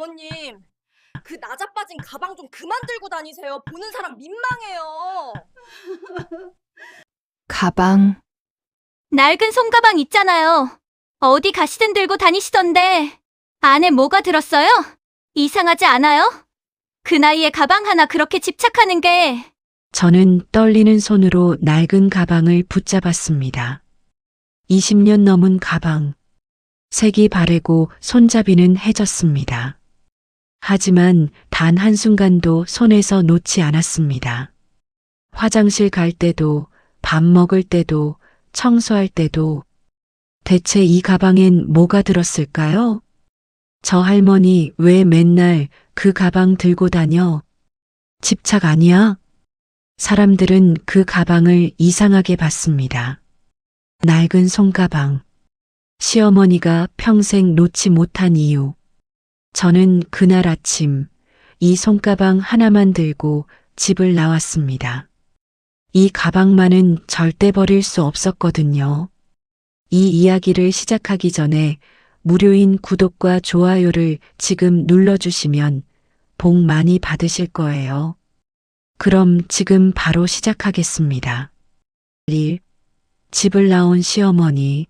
어머님, 그 나자빠진 가방 좀 그만 들고 다니세요. 보는 사람 민망해요. 가방. 낡은 손가방 있잖아요. 어디 가시든 들고 다니시던데 안에 뭐가 들었어요? 이상하지 않아요? 그 나이에 가방 하나 그렇게 집착하는 게. 저는 떨리는 손으로 낡은 가방을 붙잡았습니다. 20년 넘은 가방. 색이 바래고 손잡이는 해졌습니다. 하지만 단 한순간도 손에서 놓지 않았습니다. 화장실 갈 때도, 밥 먹을 때도, 청소할 때도. 대체 이 가방엔 뭐가 들었을까요? 저 할머니 왜 맨날 그 가방 들고 다녀? 집착 아니야? 사람들은 그 가방을 이상하게 봤습니다. 낡은 손가방. 시어머니가 평생 놓지 못한 이유. 저는 그날 아침 이 손가방 하나만 들고 집을 나왔습니다. 이 가방만은 절대 버릴 수 없었거든요. 이 이야기를 시작하기 전에 무료인 구독과 좋아요를 지금 눌러주시면 복 많이 받으실 거예요. 그럼 지금 바로 시작하겠습니다. 1. 집을 나온 시어머니.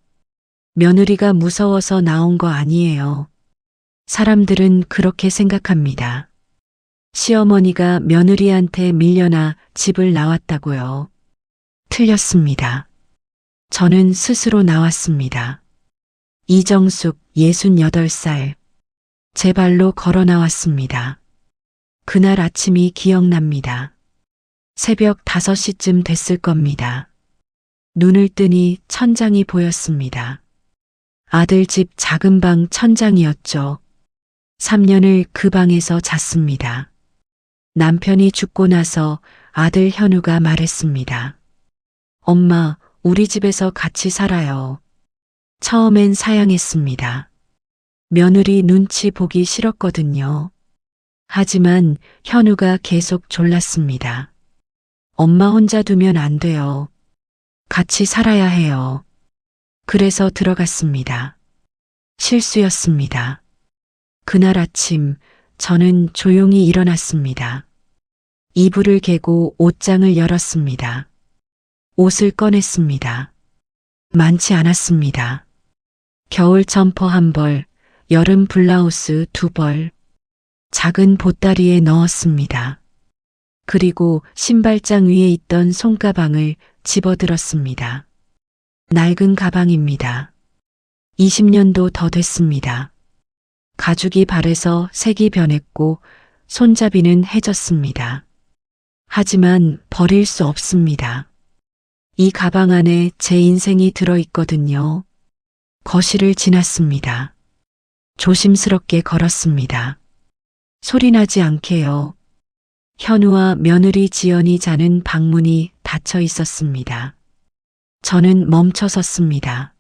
며느리가 무서워서 나온 거 아니에요. 사람들은 그렇게 생각합니다. 시어머니가 며느리한테 밀려나 집을 나왔다고요. 틀렸습니다. 저는 스스로 나왔습니다. 이정숙 68살. 제 발로 걸어 나왔습니다. 그날 아침이 기억납니다. 새벽 5시쯤 됐을 겁니다. 눈을 뜨니 천장이 보였습니다. 아들 집 작은 방 천장이었죠. 3년을 그 방에서 잤습니다. 남편이 죽고 나서 아들 현우가 말했습니다. 엄마, 우리 집에서 같이 살아요. 처음엔 사양했습니다. 며느리 눈치 보기 싫었거든요. 하지만 현우가 계속 졸랐습니다. 엄마 혼자 두면 안 돼요. 같이 살아야 해요. 그래서 들어갔습니다. 실수였습니다. 그날 아침 저는 조용히 일어났습니다. 이불을 개고 옷장을 열었습니다. 옷을 꺼냈습니다. 많지 않았습니다. 겨울 점퍼 1벌, 여름 블라우스 2벌, 작은 보따리에 넣었습니다. 그리고 신발장 위에 있던 손가방을 집어들었습니다. 낡은 가방입니다. 20년도 더 됐습니다. 가죽이 발에서 색이 변했고 손잡이는 해졌습니다. 하지만 버릴 수 없습니다. 이 가방 안에 제 인생이 들어있거든요. 거실을 지났습니다. 조심스럽게 걸었습니다. 소리나지 않게요. 현우와 며느리 지연이 자는 방문이 닫혀 있었습니다. 저는 멈춰섰습니다.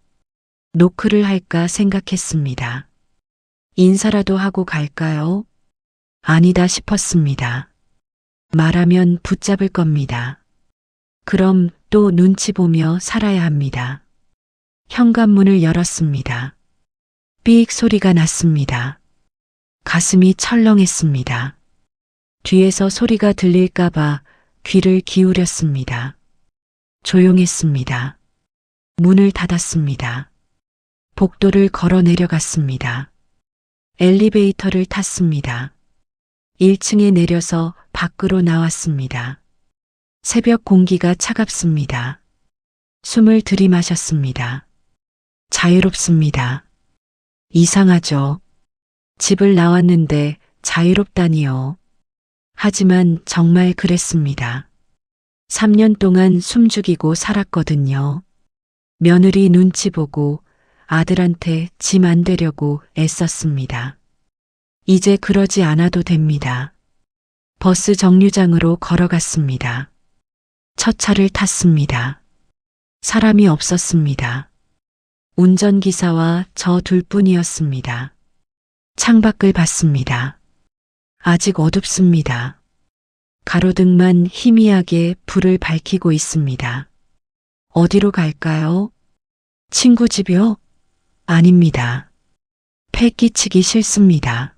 노크를 할까 생각했습니다. 인사라도 하고 갈까요? 아니다 싶었습니다. 말하면 붙잡을 겁니다. 그럼 또 눈치 보며 살아야 합니다. 현관문을 열었습니다. 삑 소리가 났습니다. 가슴이 철렁했습니다. 뒤에서 소리가 들릴까봐 귀를 기울였습니다. 조용했습니다. 문을 닫았습니다. 복도를 걸어 내려갔습니다. 엘리베이터를 탔습니다. 1층에 내려서 밖으로 나왔습니다. 새벽 공기가 차갑습니다. 숨을 들이마셨습니다. 자유롭습니다. 이상하죠? 집을 나왔는데 자유롭다니요. 하지만 정말 그랬습니다. 3년 동안 숨죽이고 살았거든요. 며느리 눈치 보고 아들한테 짐 안 되려고 애썼습니다. 이제 그러지 않아도 됩니다. 버스 정류장으로 걸어갔습니다. 첫 차를 탔습니다. 사람이 없었습니다. 운전기사와 저 둘뿐이었습니다. 창밖을 봤습니다. 아직 어둡습니다. 가로등만 희미하게 불을 밝히고 있습니다. 어디로 갈까요? 친구 집이요? 아닙니다. 패 끼치기 싫습니다.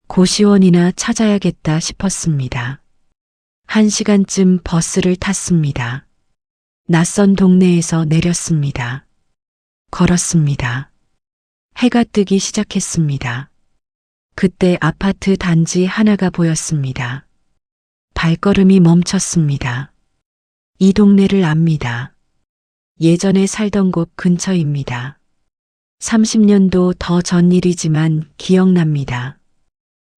고시원이나 찾아야겠다 싶었습니다. 1시간쯤 버스를 탔습니다. 낯선 동네에서 내렸습니다. 걸었습니다. 해가 뜨기 시작했습니다. 그때 아파트 단지 하나가 보였습니다. 발걸음이 멈췄습니다. 이 동네를 압니다. 예전에 살던 곳 근처입니다. 30년도 더 전 일이지만 기억납니다.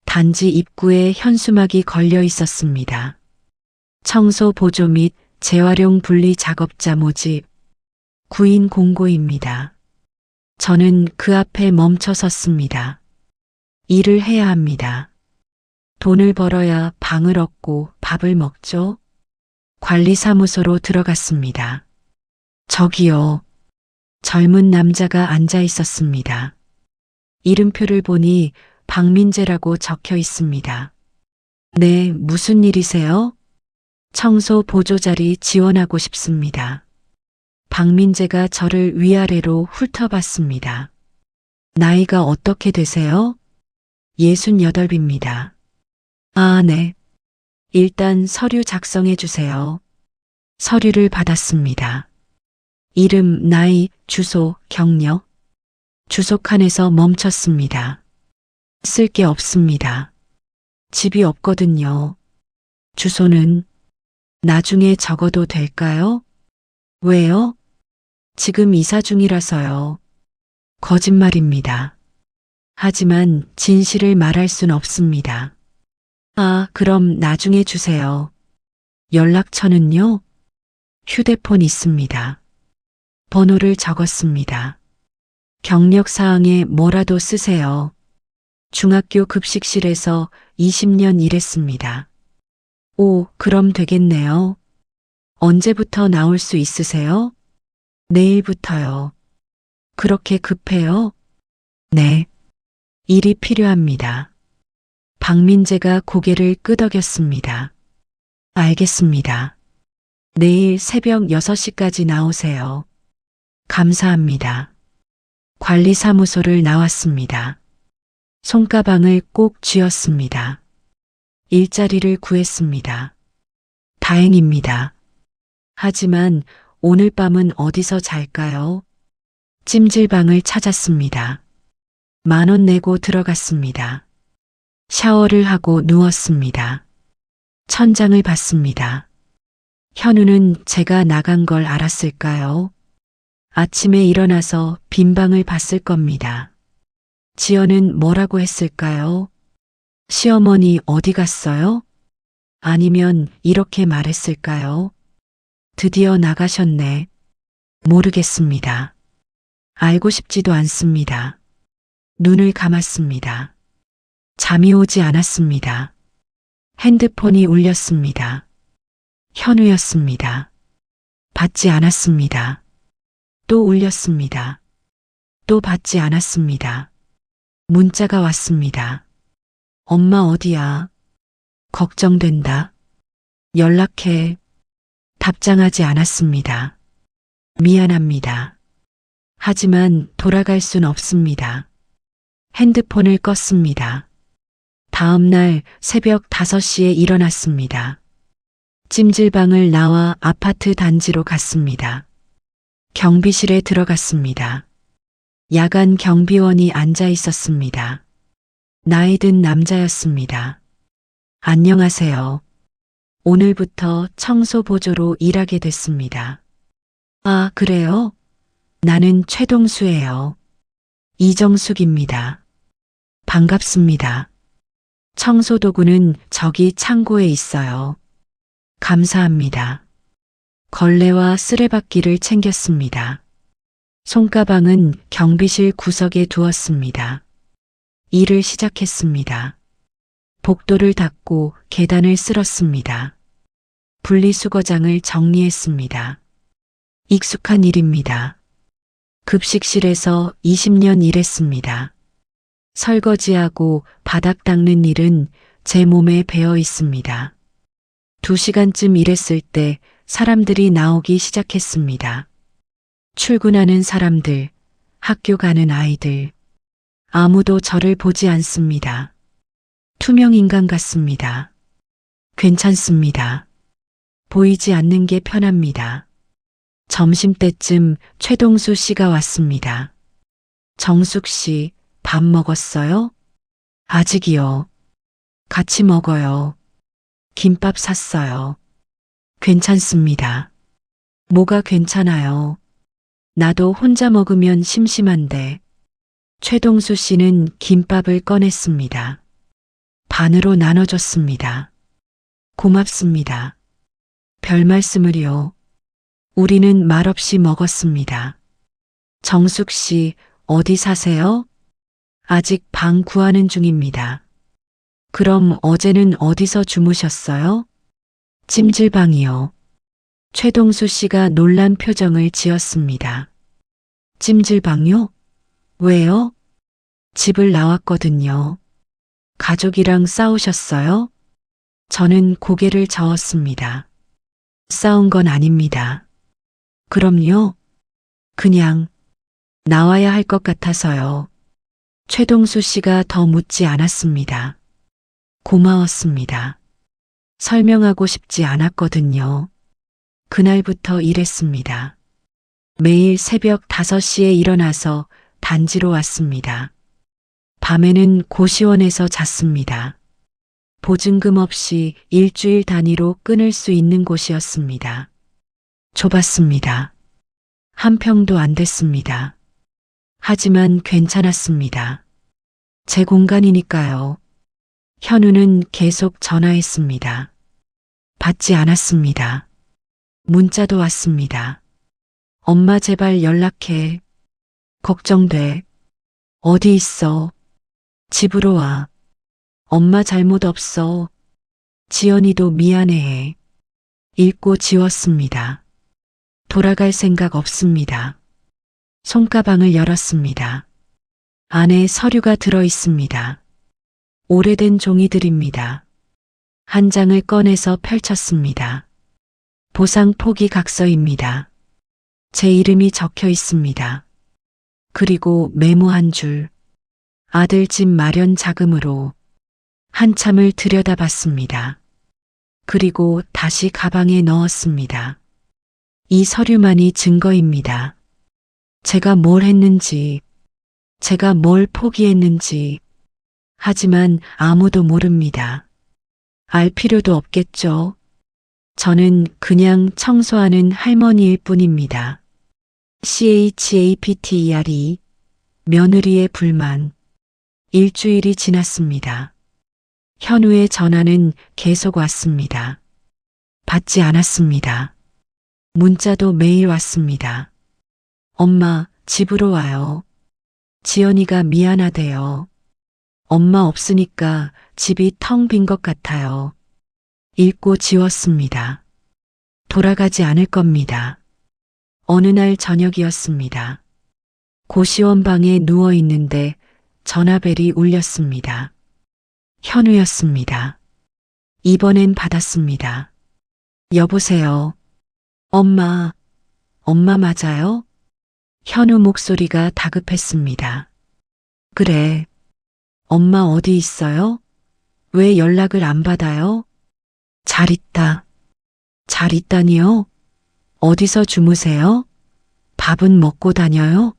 단지 입구에 현수막이 걸려 있었습니다. 청소 보조 및 재활용 분리 작업자 모집, 구인 공고입니다. 저는 그 앞에 멈춰 섰습니다. 일을 해야 합니다. 돈을 벌어야 방을 얻고 밥을 먹죠. 관리사무소로 들어갔습니다. 저기요. 젊은 남자가 앉아 있었습니다. 이름표를 보니 박민재라고 적혀 있습니다. 네, 무슨 일이세요? 청소 보조자리 지원하고 싶습니다. 박민재가 저를 위아래로 훑어봤습니다. 나이가 어떻게 되세요? 68입니다. 아, 네. 일단 서류 작성해 주세요. 서류를 받았습니다. 이름, 나이, 주소, 경력. 주소 칸에서 멈췄습니다. 쓸 게 없습니다. 집이 없거든요. 주소는 나중에 적어도 될까요? 왜요? 지금 이사 중이라서요. 거짓말입니다. 하지만 진실을 말할 순 없습니다. 아, 그럼 나중에 주세요. 연락처는요? 휴대폰 있습니다. 번호를 적었습니다. 경력사항에 뭐라도 쓰세요. 중학교 급식실에서 20년 일했습니다. 오, 그럼 되겠네요. 언제부터 나올 수 있으세요? 내일부터요. 그렇게 급해요? 네. 일이 필요합니다. 박민재가 고개를 끄덕였습니다. 알겠습니다. 내일 새벽 6시까지 나오세요. 감사합니다. 관리사무소를 나왔습니다. 손가방을 꼭 쥐었습니다. 일자리를 구했습니다. 다행입니다. 하지만 오늘 밤은 어디서 잘까요? 찜질방을 찾았습니다. 10,000원 내고 들어갔습니다. 샤워를 하고 누웠습니다. 천장을 봤습니다. 현우는 제가 나간 걸 알았을까요? 아침에 일어나서 빈 방을 봤을 겁니다. 지연은 뭐라고 했을까요? 시어머니 어디 갔어요? 아니면 이렇게 말했을까요? 드디어 나가셨네. 모르겠습니다. 알고 싶지도 않습니다. 눈을 감았습니다. 잠이 오지 않았습니다. 핸드폰이 울렸습니다. 현우였습니다. 받지 않았습니다. 또 울렸습니다. 또 받지 않았습니다. 문자가 왔습니다. 엄마 어디야? 걱정된다. 연락해. 답장하지 않았습니다. 미안합니다. 하지만 돌아갈 순 없습니다. 핸드폰을 껐습니다. 다음 날 새벽 5시에 일어났습니다. 찜질방을 나와 아파트 단지로 갔습니다. 경비실에 들어갔습니다. 야간 경비원이 앉아 있었습니다. 나이 든 남자였습니다. 안녕하세요. 오늘부터 청소보조로 일하게 됐습니다. 아, 그래요? 나는 최동수예요. 이정숙입니다. 반갑습니다. 청소도구는 저기 창고에 있어요. 감사합니다. 걸레와 쓰레받기를 챙겼습니다. 손가방은 경비실 구석에 두었습니다. 일을 시작했습니다. 복도를 닦고 계단을 쓸었습니다. 분리수거장을 정리했습니다. 익숙한 일입니다. 급식실에서 20년 일했습니다. 설거지하고 바닥 닦는 일은 제 몸에 배어 있습니다. 2시간쯤 일했을 때 사람들이 나오기 시작했습니다. 출근하는 사람들, 학교 가는 아이들. 아무도 저를 보지 않습니다. 투명 인간 같습니다. 괜찮습니다. 보이지 않는 게 편합니다. 점심때쯤 최동수 씨가 왔습니다. 정숙 씨, 밥 먹었어요? 아직이요. 같이 먹어요. 김밥 샀어요. 괜찮습니다. 뭐가 괜찮아요? 나도 혼자 먹으면 심심한데. 최동수 씨는 김밥을 꺼냈습니다. 반으로 나눠줬습니다. 고맙습니다. 별 말씀을요. 우리는 말없이 먹었습니다. 정숙 씨, 어디 사세요? 아직 방 구하는 중입니다. 그럼 어제는 어디서 주무셨어요? 찜질방이요. 최동수 씨가 놀란 표정을 지었습니다. 찜질방요? 왜요? 집을 나왔거든요. 가족이랑 싸우셨어요? 저는 고개를 저었습니다. 싸운 건 아닙니다. 그럼요. 그냥 나와야 할 것 같아서요. 최동수 씨가 더 묻지 않았습니다. 고마웠습니다. 설명하고 싶지 않았거든요. 그날부터 이랬습니다. 매일 새벽 5시에 일어나서 단지로 왔습니다. 밤에는 고시원에서 잤습니다. 보증금 없이 일주일 단위로 끊을 수 있는 곳이었습니다. 좁았습니다. 한 평도 안 됐습니다. 하지만 괜찮았습니다. 제 공간이니까요. 현우는 계속 전화했습니다. 받지 않았습니다. 문자도 왔습니다. 엄마 제발 연락해. 걱정돼. 어디 있어? 집으로 와. 엄마 잘못 없어. 지연이도 미안해해. 읽고 지웠습니다. 돌아갈 생각 없습니다. 손가방을 열었습니다. 안에 서류가 들어 있습니다. 오래된 종이들입니다. 한 장을 꺼내서 펼쳤습니다. 보상 포기 각서입니다. 제 이름이 적혀 있습니다. 그리고 메모 한 줄. 아들 집 마련 자금으로. 한참을 들여다봤습니다. 그리고 다시 가방에 넣었습니다. 이 서류만이 증거입니다. 제가 뭘 했는지, 제가 뭘 포기했는지. 하지만 아무도 모릅니다. 알 필요도 없겠죠. 저는 그냥 청소하는 할머니일 뿐입니다. CHAPTERE 며느리의 불만. 일주일이 지났습니다. 현우의 전화는 계속 왔습니다. 받지 않았습니다. 문자도 매일 왔습니다. 엄마, 집으로 와요. 지연이가 미안하대요. 엄마 없으니까 집이 텅 빈 것 같아요. 읽고 지웠습니다. 돌아가지 않을 겁니다. 어느 날 저녁이었습니다. 고시원 방에 누워 있는데 전화벨이 울렸습니다. 현우였습니다. 이번엔 받았습니다. 여보세요. 엄마, 엄마 맞아요? 현우 목소리가 다급했습니다. 그래. 엄마 어디 있어요? 왜 연락을 안 받아요? 잘 있다. 잘 있다니요? 어디서 주무세요? 밥은 먹고 다녀요?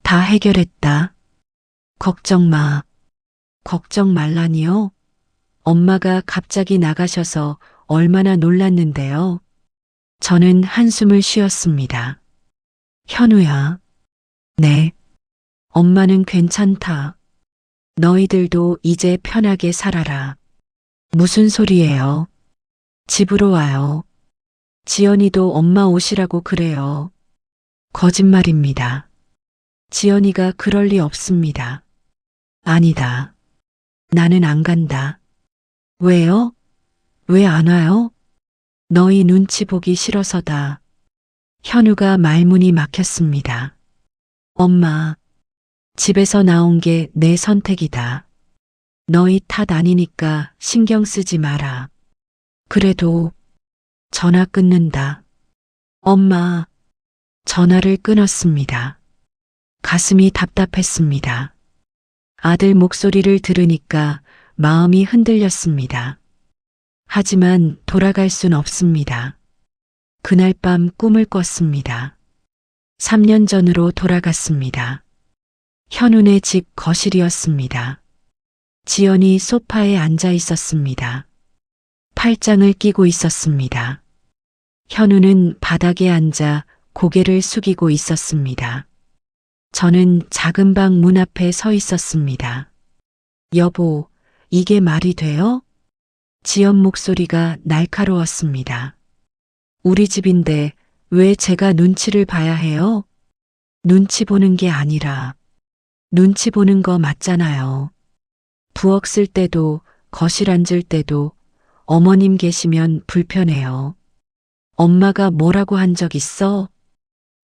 다 해결했다. 걱정 마. 걱정 말라니요? 엄마가 갑자기 나가셔서 얼마나 놀랐는데요. 저는 한숨을 쉬었습니다. 현우야. 네. 엄마는 괜찮다. 너희들도 이제 편하게 살아라. 무슨 소리예요? 집으로 와요. 지연이도 엄마 오시라고 그래요. 거짓말입니다. 지연이가 그럴 리 없습니다. 아니다. 나는 안 간다. 왜요? 왜 안 와요? 너희 눈치 보기 싫어서다. 현우가 말문이 막혔습니다. 엄마, 집에서 나온 게 내 선택이다. 너희 탓 아니니까 신경 쓰지 마라. 그래도 전화 끊는다. 엄마, 전화를 끊었습니다. 가슴이 답답했습니다. 아들 목소리를 들으니까 마음이 흔들렸습니다. 하지만 돌아갈 순 없습니다. 그날 밤 꿈을 꿨습니다. 3년 전으로 돌아갔습니다. 현운의 집 거실이었습니다. 지연이 소파에 앉아 있었습니다. 팔짱을 끼고 있었습니다. 현우는 바닥에 앉아 고개를 숙이고 있었습니다. 저는 작은 방 문 앞에 서 있었습니다. 여보, 이게 말이 돼요? 지연 목소리가 날카로웠습니다. 우리 집인데 왜 제가 눈치를 봐야 해요? 눈치 보는 게 아니라 눈치 보는 거 맞잖아요. 부엌 쓸 때도 거실 앉을 때도 어머님 계시면 불편해요. 엄마가 뭐라고 한 적 있어?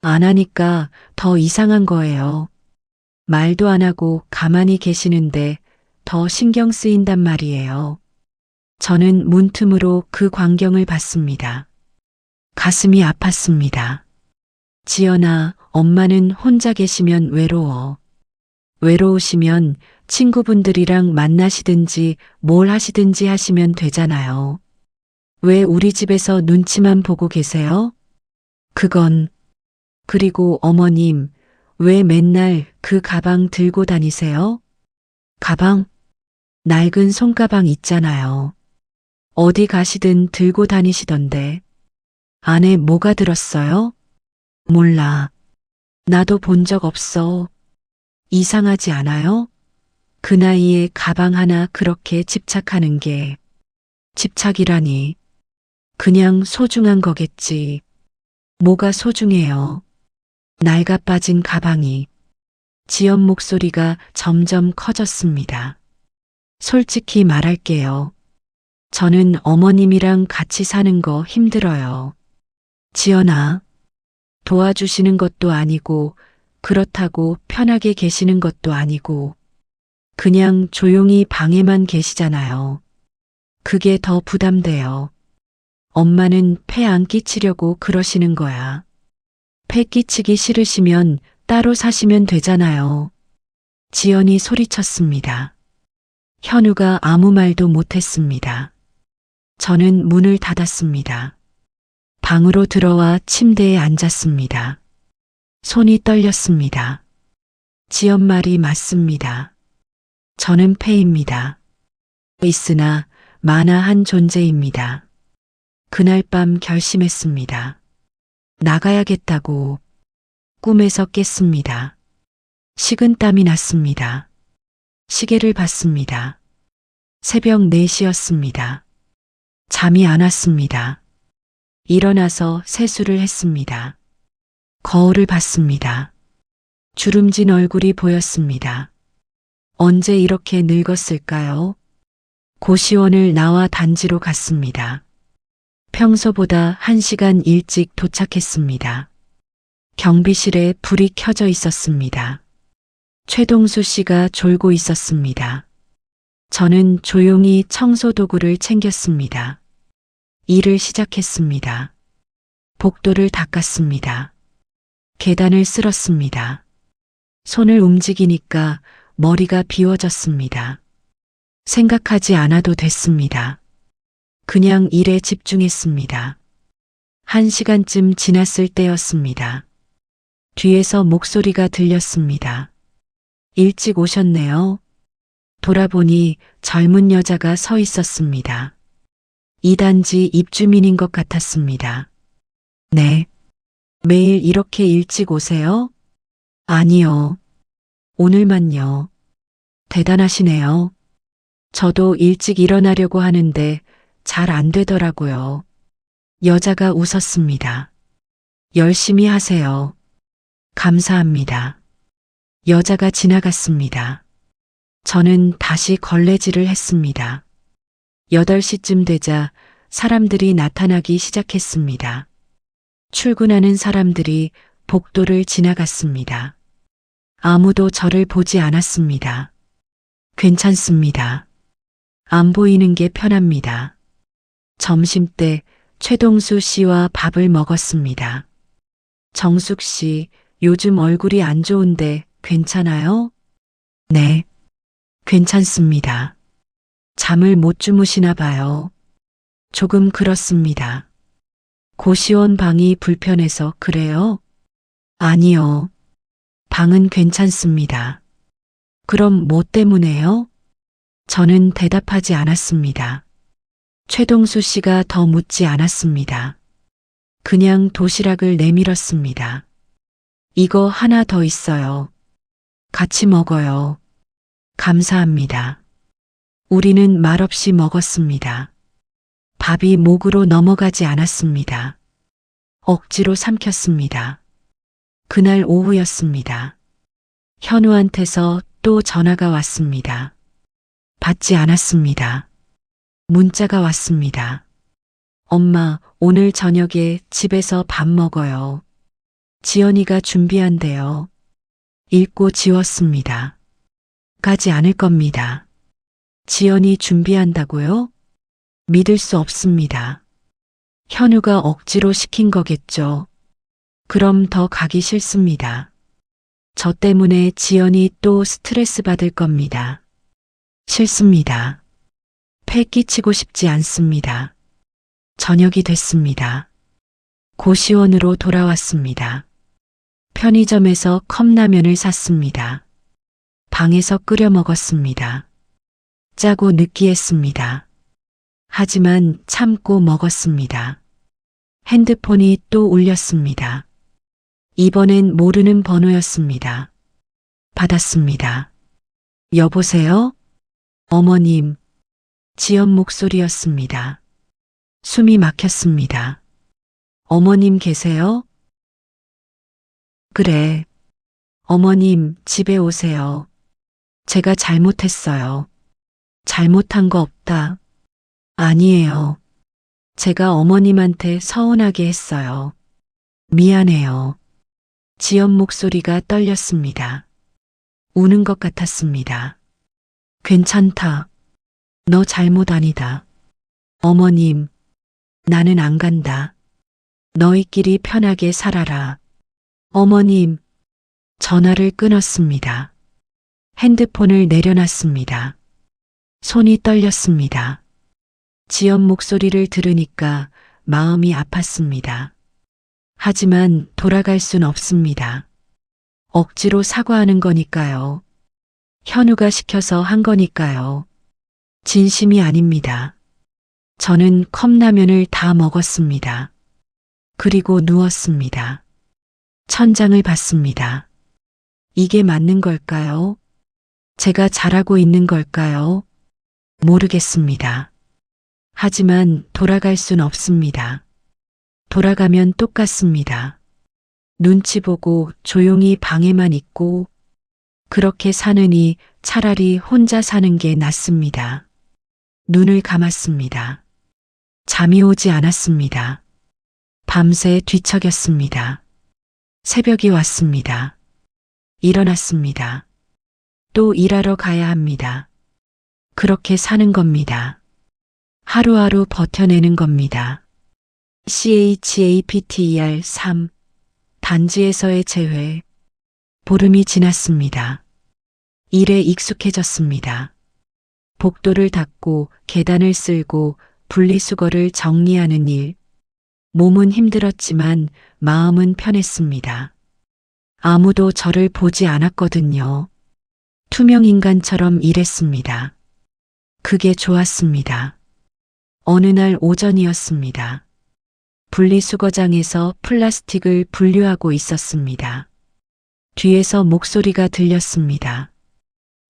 안 하니까 더 이상한 거예요. 말도 안 하고 가만히 계시는데 더 신경 쓰인단 말이에요. 저는 문틈으로 그 광경을 봤습니다. 가슴이 아팠습니다. 지연아, 엄마는 혼자 계시면 외로워. 외로우시면 친구분들이랑 만나시든지 뭘 하시든지 하시면 되잖아요. 왜 우리 집에서 눈치만 보고 계세요? 그리고 어머님, 왜 맨날 그 가방 들고 다니세요? 가방? 낡은 손가방 있잖아요. 어디 가시든 들고 다니시던데. 안에 뭐가 들었어요? 몰라. 나도 본 적 없어. 이상하지 않아요? 그 나이에 가방 하나 그렇게 집착하는 게. 집착이라니. 그냥 소중한 거겠지. 뭐가 소중해요? 낡아 빠진 가방이. 지연 목소리가 점점 커졌습니다. 솔직히 말할게요. 저는 어머님이랑 같이 사는 거 힘들어요. 지연아, 도와주시는 것도 아니고 그렇다고 편하게 계시는 것도 아니고 그냥 조용히 방에만 계시잖아요. 그게 더 부담돼요. 엄마는 폐 안 끼치려고 그러시는 거야. 폐 끼치기 싫으시면 따로 사시면 되잖아요. 지연이 소리쳤습니다. 현우가 아무 말도 못했습니다. 저는 문을 닫았습니다. 방으로 들어와 침대에 앉았습니다. 손이 떨렸습니다. 지연 말이 맞습니다. 저는 폐입니다. 있으나 만화한 존재입니다. 그날 밤 결심했습니다. 나가야겠다고. 꿈에서 깼습니다. 식은땀이 났습니다. 시계를 봤습니다. 새벽 4시였습니다. 잠이 안 왔습니다. 일어나서 세수를 했습니다. 거울을 봤습니다. 주름진 얼굴이 보였습니다. 언제 이렇게 늙었을까요? 고시원을 나와 단지로 갔습니다. 평소보다 1시간 일찍 도착했습니다. 경비실에 불이 켜져 있었습니다. 최동수 씨가 졸고 있었습니다. 저는 조용히 청소 도구를 챙겼습니다. 일을 시작했습니다. 복도를 닦았습니다. 계단을 쓸었습니다. 손을 움직이니까 머리가 비워졌습니다. 생각하지 않아도 됐습니다. 그냥 일에 집중했습니다. 1시간쯤 지났을 때였습니다. 뒤에서 목소리가 들렸습니다. 일찍 오셨네요. 돌아보니 젊은 여자가 서 있었습니다. 이 단지 입주민인 것 같았습니다. 네. 매일 이렇게 일찍 오세요? 아니요. 오늘만요. 대단하시네요. 저도 일찍 일어나려고 하는데 잘 안 되더라고요. 여자가 웃었습니다. 열심히 하세요. 감사합니다. 여자가 지나갔습니다. 저는 다시 걸레질을 했습니다. 8시쯤 되자 사람들이 나타나기 시작했습니다. 출근하는 사람들이 복도를 지나갔습니다. 아무도 저를 보지 않았습니다. 괜찮습니다. 안 보이는 게 편합니다. 점심때 최동수 씨와 밥을 먹었습니다. 정숙 씨, 요즘 얼굴이 안 좋은데 괜찮아요? 네, 괜찮습니다. 잠을 못 주무시나 봐요. 조금 그렇습니다. 고시원 방이 불편해서 그래요? 아니요. 방은 괜찮습니다. 그럼 뭐 때문에요? 저는 대답하지 않았습니다. 최동수 씨가 더 묻지 않았습니다. 그냥 도시락을 내밀었습니다. 이거 하나 더 있어요. 같이 먹어요. 감사합니다. 우리는 말없이 먹었습니다. 밥이 목으로 넘어가지 않았습니다. 억지로 삼켰습니다. 그날 오후였습니다. 현우한테서 또 전화가 왔습니다. 받지 않았습니다. 문자가 왔습니다. 엄마, 오늘 저녁에 집에서 밥 먹어요. 지연이가 준비한대요. 읽고 지웠습니다. 가지 않을 겁니다. 지연이 준비한다고요? 믿을 수 없습니다. 현우가 억지로 시킨 거겠죠. 그럼 더 가기 싫습니다. 저 때문에 지연이 또 스트레스 받을 겁니다. 싫습니다. 패 끼치고 싶지 않습니다. 저녁이 됐습니다. 고시원으로 돌아왔습니다. 편의점에서 컵라면을 샀습니다. 방에서 끓여 먹었습니다. 짜고 느끼했습니다. 하지만 참고 먹었습니다. 핸드폰이 또 울렸습니다. 이번엔 모르는 번호였습니다. 받았습니다. 여보세요? 어머님. 지연 목소리였습니다. 숨이 막혔습니다. 어머님 계세요? 그래. 어머님, 집에 오세요. 제가 잘못했어요. 잘못한 거 없다. 아니에요. 제가 어머님한테 서운하게 했어요. 미안해요. 지연 목소리가 떨렸습니다. 우는 것 같았습니다. 괜찮다. 너 잘못 아니다. 어머님, 나는 안 간다. 너희끼리 편하게 살아라. 어머님, 전화를 끊었습니다. 핸드폰을 내려놨습니다. 손이 떨렸습니다. 지연 목소리를 들으니까 마음이 아팠습니다. 하지만 돌아갈 순 없습니다. 억지로 사과하는 거니까요. 현우가 시켜서 한 거니까요. 진심이 아닙니다. 저는 컵라면을 다 먹었습니다. 그리고 누웠습니다. 천장을 봤습니다. 이게 맞는 걸까요? 제가 잘하고 있는 걸까요? 모르겠습니다. 하지만 돌아갈 순 없습니다. 돌아가면 똑같습니다. 눈치 보고 조용히 방에만 있고 그렇게 사느니 차라리 혼자 사는 게 낫습니다. 눈을 감았습니다. 잠이 오지 않았습니다. 밤새 뒤척였습니다. 새벽이 왔습니다. 일어났습니다. 또 일하러 가야 합니다. 그렇게 사는 겁니다. 하루하루 버텨내는 겁니다. CHAPTER 3 단지에서의 재회. 보름이 지났습니다. 일에 익숙해졌습니다. 복도를 닦고 계단을 쓸고 분리수거를 정리하는 일. 몸은 힘들었지만 마음은 편했습니다. 아무도 저를 보지 않았거든요. 투명인간처럼 일했습니다. 그게 좋았습니다. 어느 날 오전이었습니다. 분리수거장에서 플라스틱을 분류하고 있었습니다. 뒤에서 목소리가 들렸습니다.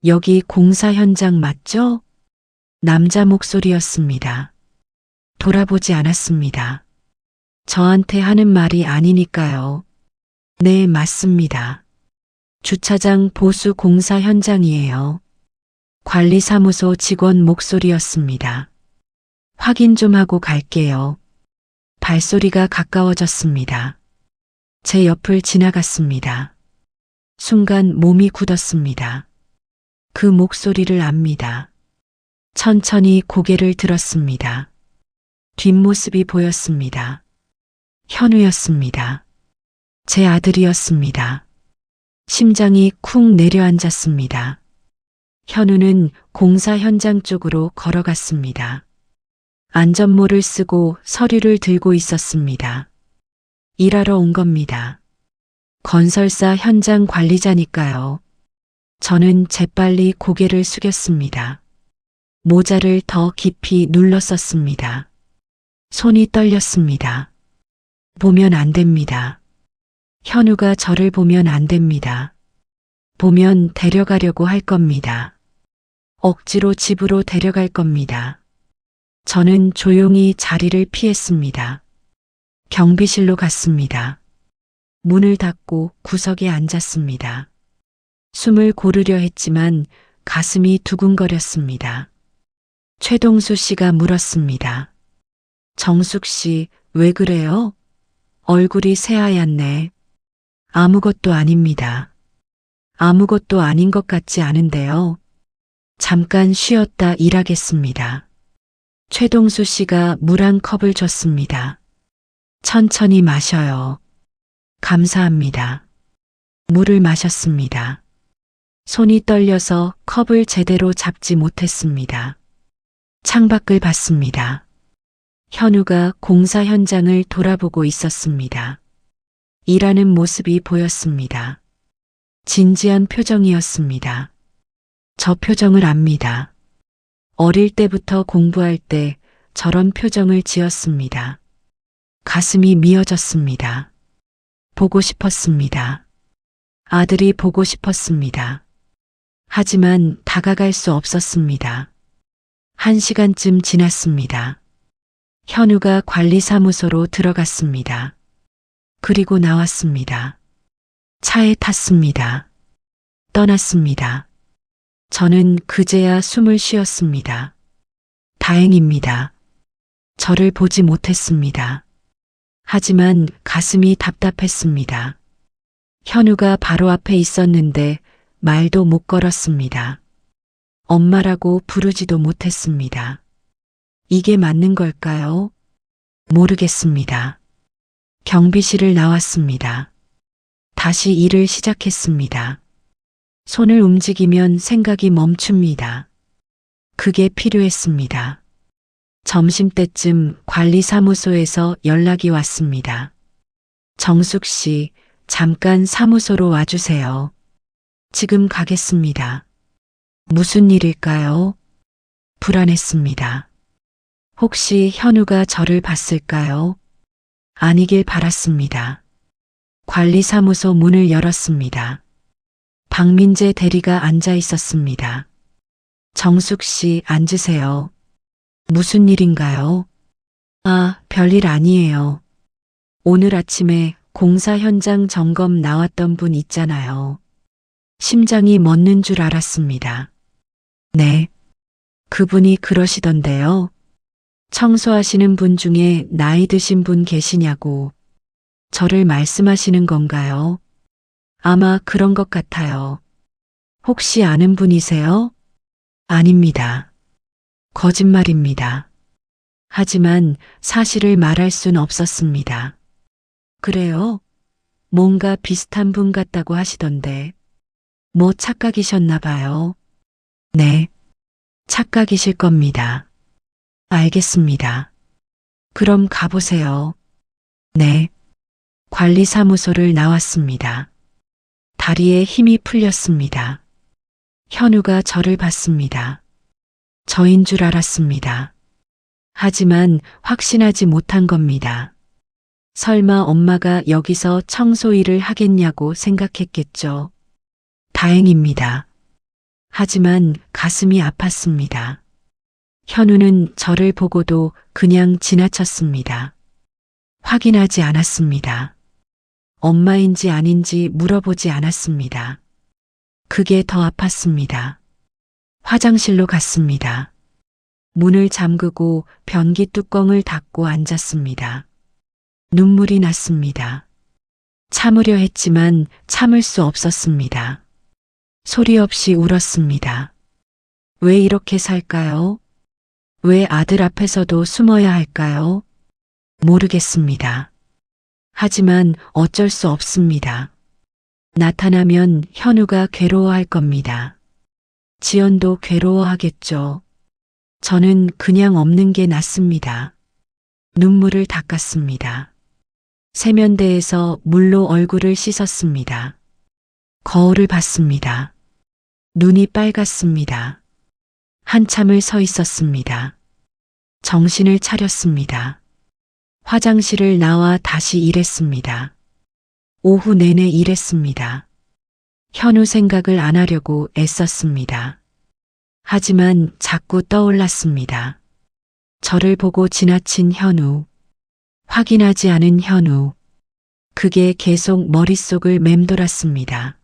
여기 공사 현장 맞죠? 남자 목소리였습니다. 돌아보지 않았습니다. 저한테 하는 말이 아니니까요. 네, 맞습니다. 주차장 보수 공사 현장이에요. 관리사무소 직원 목소리였습니다. 확인 좀 하고 갈게요. 발소리가 가까워졌습니다. 제 옆을 지나갔습니다. 순간 몸이 굳었습니다. 그 목소리를 압니다. 천천히 고개를 들었습니다. 뒷모습이 보였습니다. 현우였습니다. 제 아들이었습니다. 심장이 쿵 내려앉았습니다. 현우는 공사 현장 쪽으로 걸어갔습니다. 안전모를 쓰고 서류를 들고 있었습니다. 일하러 온 겁니다. 건설사 현장 관리자니까요. 저는 재빨리 고개를 숙였습니다. 모자를 더 깊이 눌렀었습니다. 손이 떨렸습니다. 보면 안 됩니다. 현우가 저를 보면 안 됩니다. 보면 데려가려고 할 겁니다. 억지로 집으로 데려갈 겁니다. 저는 조용히 자리를 피했습니다. 경비실로 갔습니다. 문을 닫고 구석에 앉았습니다. 숨을 고르려 했지만 가슴이 두근거렸습니다. 최동수 씨가 물었습니다. 정숙 씨, 왜 그래요? 얼굴이 새하얗네. 아무것도 아닙니다. 아무것도 아닌 것 같지 않은데요. 잠깐 쉬었다 일하겠습니다. 최동수 씨가 물 한 컵을 줬습니다. 천천히 마셔요. 감사합니다. 물을 마셨습니다. 손이 떨려서 컵을 제대로 잡지 못했습니다. 창밖을 봤습니다. 현우가 공사 현장을 돌아보고 있었습니다. 일하는 모습이 보였습니다. 진지한 표정이었습니다. 저 표정을 압니다. 어릴 때부터 공부할 때 저런 표정을 지었습니다. 가슴이 미어졌습니다. 보고 싶었습니다. 아들이 보고 싶었습니다. 하지만 다가갈 수 없었습니다. 1시간쯤 지났습니다. 현우가 관리사무소로 들어갔습니다. 그리고 나왔습니다. 차에 탔습니다. 떠났습니다. 저는 그제야 숨을 쉬었습니다. 다행입니다. 저를 보지 못했습니다. 하지만 가슴이 답답했습니다. 현우가 바로 앞에 있었는데 말도 못 걸었습니다. 엄마라고 부르지도 못했습니다. 이게 맞는 걸까요? 모르겠습니다. 경비실을 나왔습니다. 다시 일을 시작했습니다. 손을 움직이면 생각이 멈춥니다. 그게 필요했습니다. 점심때쯤 관리사무소에서 연락이 왔습니다. 정숙 씨, 잠깐 사무소로 와주세요. 지금 가겠습니다. 무슨 일일까요? 불안했습니다. 혹시 현우가 저를 봤을까요? 아니길 바랐습니다. 관리사무소 문을 열었습니다. 박민재 대리가 앉아 있었습니다. 정숙 씨, 앉으세요. 무슨 일인가요? 아, 별일 아니에요. 오늘 아침에 공사 현장 점검 나왔던 분 있잖아요. 심장이 멎는 줄 알았습니다. 네. 그분이 그러시던데요. 청소하시는 분 중에 나이 드신 분 계시냐고. 저를 말씀하시는 건가요? 아마 그런 것 같아요. 혹시 아는 분이세요? 아닙니다. 거짓말입니다. 하지만 사실을 말할 순 없었습니다. 그래요? 뭔가 비슷한 분 같다고 하시던데. 뭐 착각이셨나 봐요. 네. 착각이실 겁니다. 알겠습니다. 그럼 가보세요. 네. 관리사무소를 나왔습니다. 다리에 힘이 풀렸습니다. 현우가 저를 봤습니다. 저인 줄 알았습니다. 하지만 확신하지 못한 겁니다. 설마 엄마가 여기서 청소 일을 하겠냐고 생각했겠죠. 다행입니다. 하지만 가슴이 아팠습니다. 현우는 저를 보고도 그냥 지나쳤습니다. 확인하지 않았습니다. 엄마인지 아닌지 물어보지 않았습니다. 그게 더 아팠습니다. 화장실로 갔습니다. 문을 잠그고 변기 뚜껑을 닫고 앉았습니다. 눈물이 났습니다. 참으려 했지만 참을 수 없었습니다. 소리 없이 울었습니다. 왜 이렇게 살까요? 왜 아들 앞에서도 숨어야 할까요? 모르겠습니다. 하지만 어쩔 수 없습니다. 나타나면 현우가 괴로워할 겁니다. 지연도 괴로워하겠죠. 저는 그냥 없는 게 낫습니다. 눈물을 닦았습니다. 세면대에서 물로 얼굴을 씻었습니다. 거울을 봤습니다. 눈이 빨갛습니다. 한참을 서 있었습니다. 정신을 차렸습니다. 화장실을 나와 다시 일했습니다. 오후 내내 일했습니다. 현우 생각을 안 하려고 애썼습니다. 하지만 자꾸 떠올랐습니다. 저를 보고 지나친 현우, 확인하지 않은 현우. 그게 계속 머릿속을 맴돌았습니다.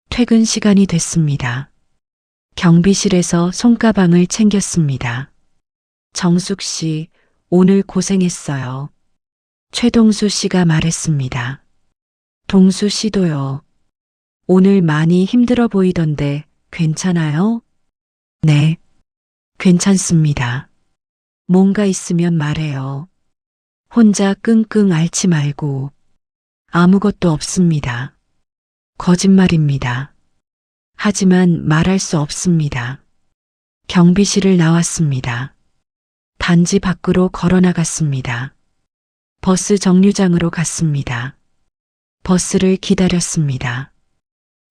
퇴근 시간이 됐습니다. 경비실에서 손가방을 챙겼습니다. 정숙 씨, 오늘 고생했어요. 최동수 씨가 말했습니다. 동수 씨도요. 오늘 많이 힘들어 보이던데 괜찮아요? 네, 괜찮습니다. 뭔가 있으면 말해요. 혼자 끙끙 앓지 말고. 아무것도 없습니다. 거짓말입니다. 하지만 말할 수 없습니다. 경비실을 나왔습니다. 단지 밖으로 걸어 나갔습니다. 버스 정류장으로 갔습니다. 버스를 기다렸습니다.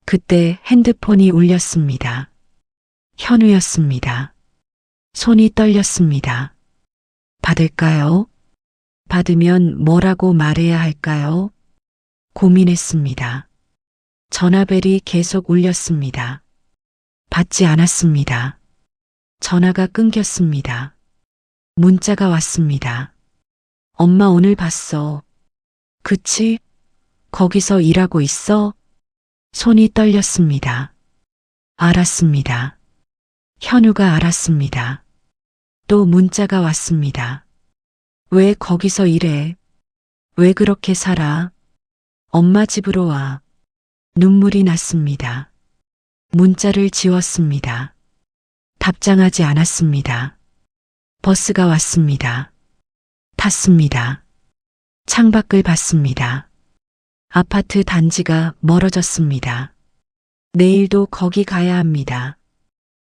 그때 핸드폰이 울렸습니다. 현우였습니다. 손이 떨렸습니다. 받을까요? 받으면 뭐라고 말해야 할까요? 고민했습니다. 전화벨이 계속 울렸습니다. 받지 않았습니다. 전화가 끊겼습니다. 문자가 왔습니다. 엄마 오늘 봤어. 그치? 거기서 일하고 있어? 손이 떨렸습니다. 알았습니다. 현우가 알았습니다. 또 문자가 왔습니다. 왜 거기서 일해? 왜 그렇게 살아? 엄마 집으로 와. 눈물이 났습니다. 문자를 지웠습니다. 답장하지 않았습니다. 버스가 왔습니다. 탔습니다. 창밖을 봤습니다. 아파트 단지가 멀어졌습니다. 내일도 거기 가야 합니다.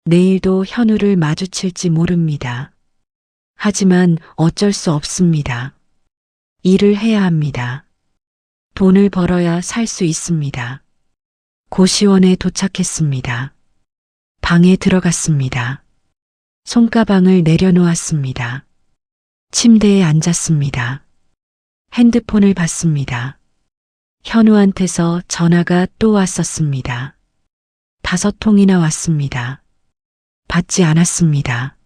내일도 현우를 마주칠지 모릅니다. 하지만 어쩔 수 없습니다. 일을 해야 합니다. 돈을 벌어야 살 수 있습니다. 고시원에 도착했습니다. 방에 들어갔습니다. 손가방을 내려놓았습니다. 침대에 앉았습니다. 핸드폰을 봤습니다. 현우한테서 전화가 또 왔었습니다. 5통이나 왔습니다. 받지 않았습니다.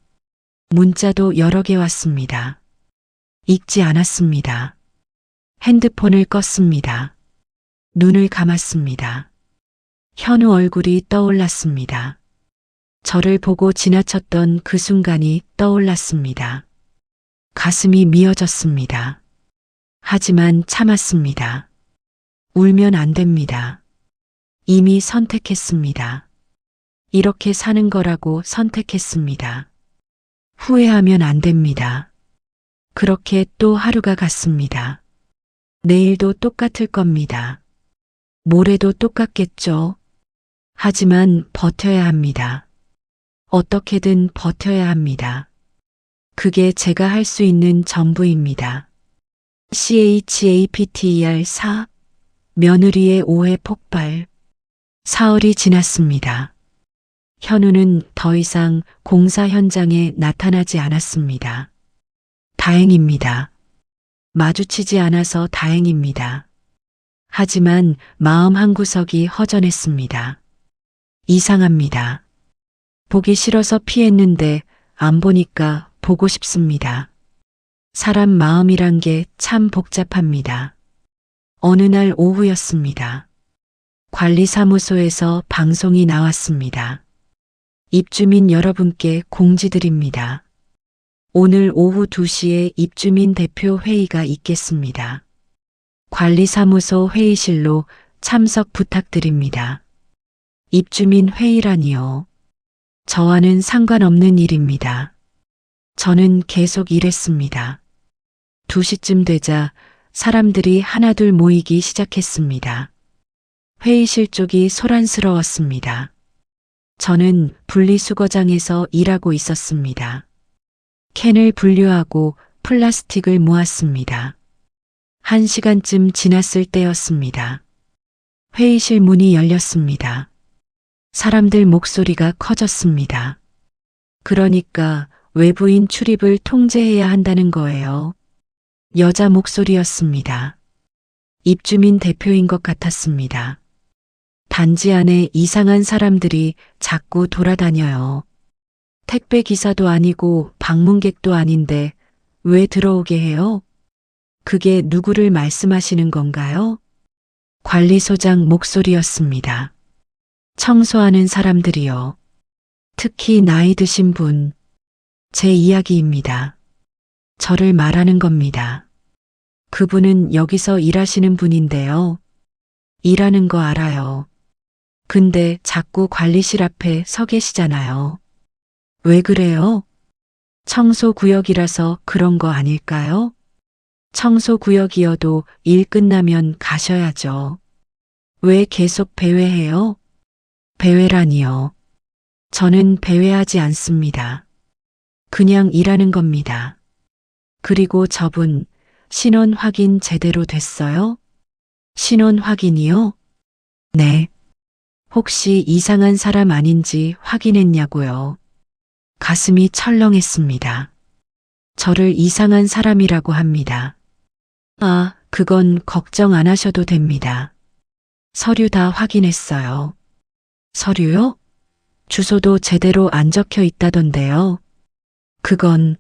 문자도 여러 개 왔습니다. 읽지 않았습니다. 핸드폰을 껐습니다. 눈을 감았습니다. 현우 얼굴이 떠올랐습니다. 저를 보고 지나쳤던 그 순간이 떠올랐습니다. 가슴이 미어졌습니다. 하지만 참았습니다. 울면 안 됩니다. 이미 선택했습니다. 이렇게 사는 거라고 선택했습니다. 후회하면 안 됩니다. 그렇게 또 하루가 갔습니다. 내일도 똑같을 겁니다. 모레도 똑같겠죠. 하지만 버텨야 합니다. 어떻게든 버텨야 합니다. 그게 제가 할 수 있는 전부입니다. CHAPTER 4 며느리의 오해 폭발. 사흘이 지났습니다. 현우는 더 이상 공사 현장에 나타나지 않았습니다. 다행입니다. 마주치지 않아서 다행입니다. 하지만 마음 한구석이 허전했습니다. 이상합니다. 보기 싫어서 피했는데 안 보니까 보고 싶습니다. 사람 마음이란 게 참 복잡합니다. 어느 날 오후였습니다. 관리사무소에서 방송이 나왔습니다. 입주민 여러분께 공지드립니다. 오늘 오후 2시에 입주민 대표 회의가 있겠습니다. 관리사무소 회의실로 참석 부탁드립니다. 입주민 회의라니요. 저와는 상관없는 일입니다. 저는 계속 일했습니다. 2시쯤 되자 사람들이 하나둘 모이기 시작했습니다. 회의실 쪽이 소란스러웠습니다. 저는 분리수거장에서 일하고 있었습니다. 캔을 분류하고 플라스틱을 모았습니다. 1시간쯤 지났을 때였습니다. 회의실 문이 열렸습니다. 사람들 목소리가 커졌습니다. 그러니까 외부인 출입을 통제해야 한다는 거예요. 여자 목소리였습니다. 입주민 대표인 것 같았습니다. 단지 안에 이상한 사람들이 자꾸 돌아다녀요. 택배 기사도 아니고 방문객도 아닌데 왜 들어오게 해요? 그게 누구를 말씀하시는 건가요? 관리소장 목소리였습니다. 청소하는 사람들이요. 특히 나이 드신 분. 제 이야기입니다. 저를 말하는 겁니다. 그분은 여기서 일하시는 분인데요. 일하는 거 알아요. 근데 자꾸 관리실 앞에 서 계시잖아요. 왜 그래요? 청소구역이라서 그런 거 아닐까요? 청소구역이어도 일 끝나면 가셔야죠. 왜 계속 배회해요? 배회라니요. 저는 배회하지 않습니다. 그냥 일하는 겁니다. 그리고 저분 신원 확인 제대로 됐어요? 신원 확인이요? 네. 혹시 이상한 사람 아닌지 확인했냐고요. 가슴이 철렁했습니다. 저를 이상한 사람이라고 합니다. 아, 그건 걱정 안 하셔도 됩니다. 서류 다 확인했어요. 서류요? 주소도 제대로 안 적혀 있다던데요. 그건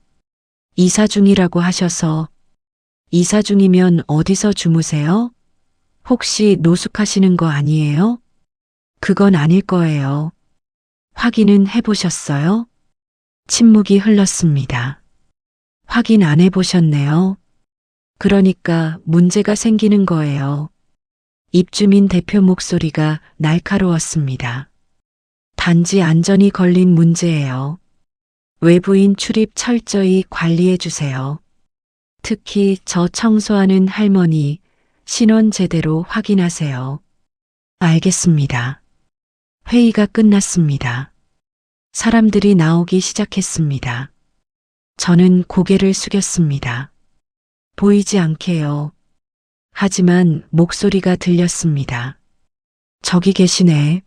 이사 중이라고 하셔서. 이사 중이면 어디서 주무세요? 혹시 노숙하시는 거 아니에요? 그건 아닐 거예요. 확인은 해보셨어요? 침묵이 흘렀습니다. 확인 안 해보셨네요. 그러니까 문제가 생기는 거예요. 입주민 대표 목소리가 날카로웠습니다. 단지 안전이 걸린 문제예요. 외부인 출입 철저히 관리해 주세요. 특히 저 청소하는 할머니 신원 제대로 확인하세요. 알겠습니다. 회의가 끝났습니다. 사람들이 나오기 시작했습니다. 저는 고개를 숙였습니다. 보이지 않게요. 하지만 목소리가 들렸습니다. 저기 계시네.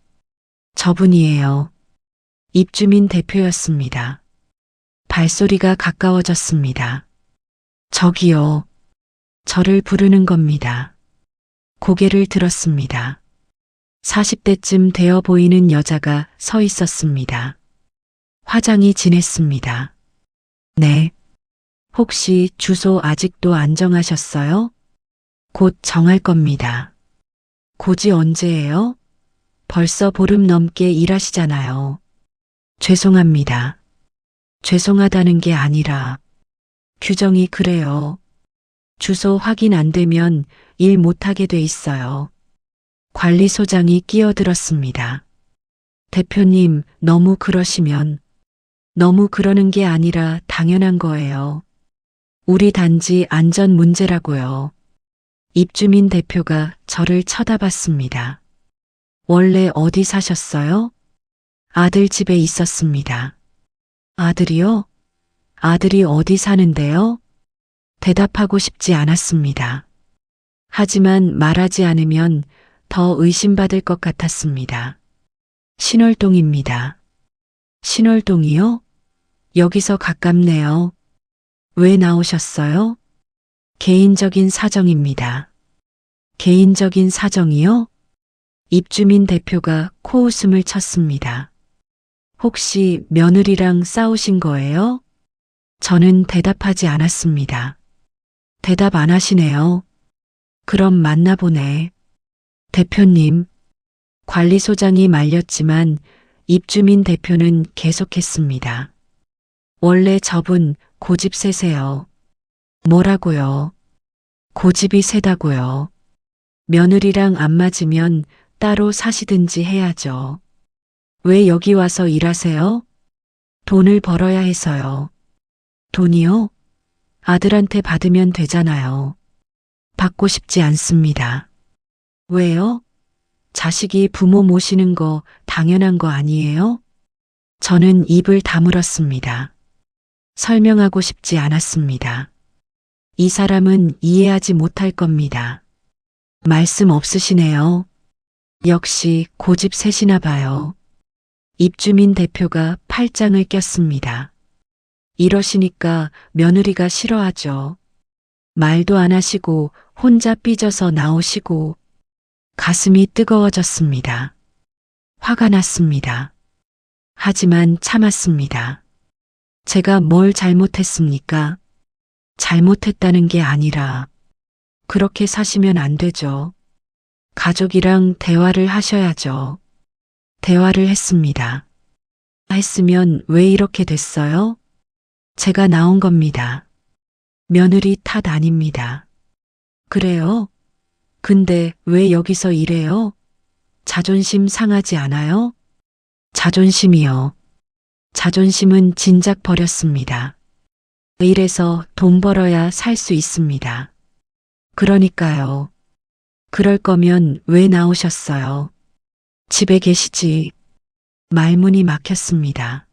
저분이에요. 입주민 대표였습니다. 발소리가 가까워졌습니다. 저기요. 저를 부르는 겁니다. 고개를 들었습니다. 40대쯤 되어 보이는 여자가 서 있었습니다. 화장이 진했습니다. 네. 혹시 주소 아직도 안 정하셨어요? 곧 정할 겁니다. 곧이 언제예요? 벌써 보름 넘게 일하시잖아요. 죄송합니다. 죄송하다는 게 아니라 규정이 그래요. 주소 확인 안 되면 일 못하게 돼 있어요. 관리소장이 끼어들었습니다. 대표님, 너무 그러시면. 너무 그러는 게 아니라 당연한 거예요. 우리 단지 안전 문제라고요. 입주민 대표가 저를 쳐다봤습니다. 원래 어디 사셨어요? 아들 집에 있었습니다. 아들이요? 아들이 어디 사는데요? 대답하고 싶지 않았습니다. 하지만 말하지 않으면 더 의심받을 것 같았습니다. 신월동입니다. 신월동이요? 여기서 가깝네요. 왜 나오셨어요? 개인적인 사정입니다. 개인적인 사정이요? 입주민 대표가 코웃음을 쳤습니다. 혹시 며느리랑 싸우신 거예요? 저는 대답하지 않았습니다. 대답 안 하시네요. 그럼 만나보네. 대표님, 관리소장이 말렸지만 입주민 대표는 계속했습니다. 원래 저분 고집 세세요. 뭐라고요? 고집이 세다고요. 며느리랑 안 맞으면 따로 사시든지 해야죠. 왜 여기 와서 일하세요? 돈을 벌어야 해서요. 돈이요? 아들한테 받으면 되잖아요. 받고 싶지 않습니다. 왜요? 자식이 부모 모시는 거 당연한 거 아니에요? 저는 입을 다물었습니다. 설명하고 싶지 않았습니다. 이 사람은 이해하지 못할 겁니다. 말씀 없으시네요. 역시 고집세시나 봐요. 입주민 대표가 팔짱을 꼈습니다. 이러시니까 며느리가 싫어하죠. 말도 안 하시고 혼자 삐져서 나오시고. 가슴이 뜨거워졌습니다. 화가 났습니다. 하지만 참았습니다. 제가 뭘 잘못했습니까? 잘못했다는 게 아니라 그렇게 사시면 안 되죠. 가족이랑 대화를 하셔야죠. 대화를 했습니다. 했으면 왜 이렇게 됐어요? 제가 나온 겁니다. 며느리 탓 아닙니다. 그래요? 근데 왜 여기서 이래요? 자존심 상하지 않아요? 자존심이요. 자존심은 진작 버렸습니다. 이래서 돈 벌어야 살 수 있습니다. 그러니까요. 그럴 거면 왜 나오셨어요? 집에 계시지. 말문이 막혔습니다.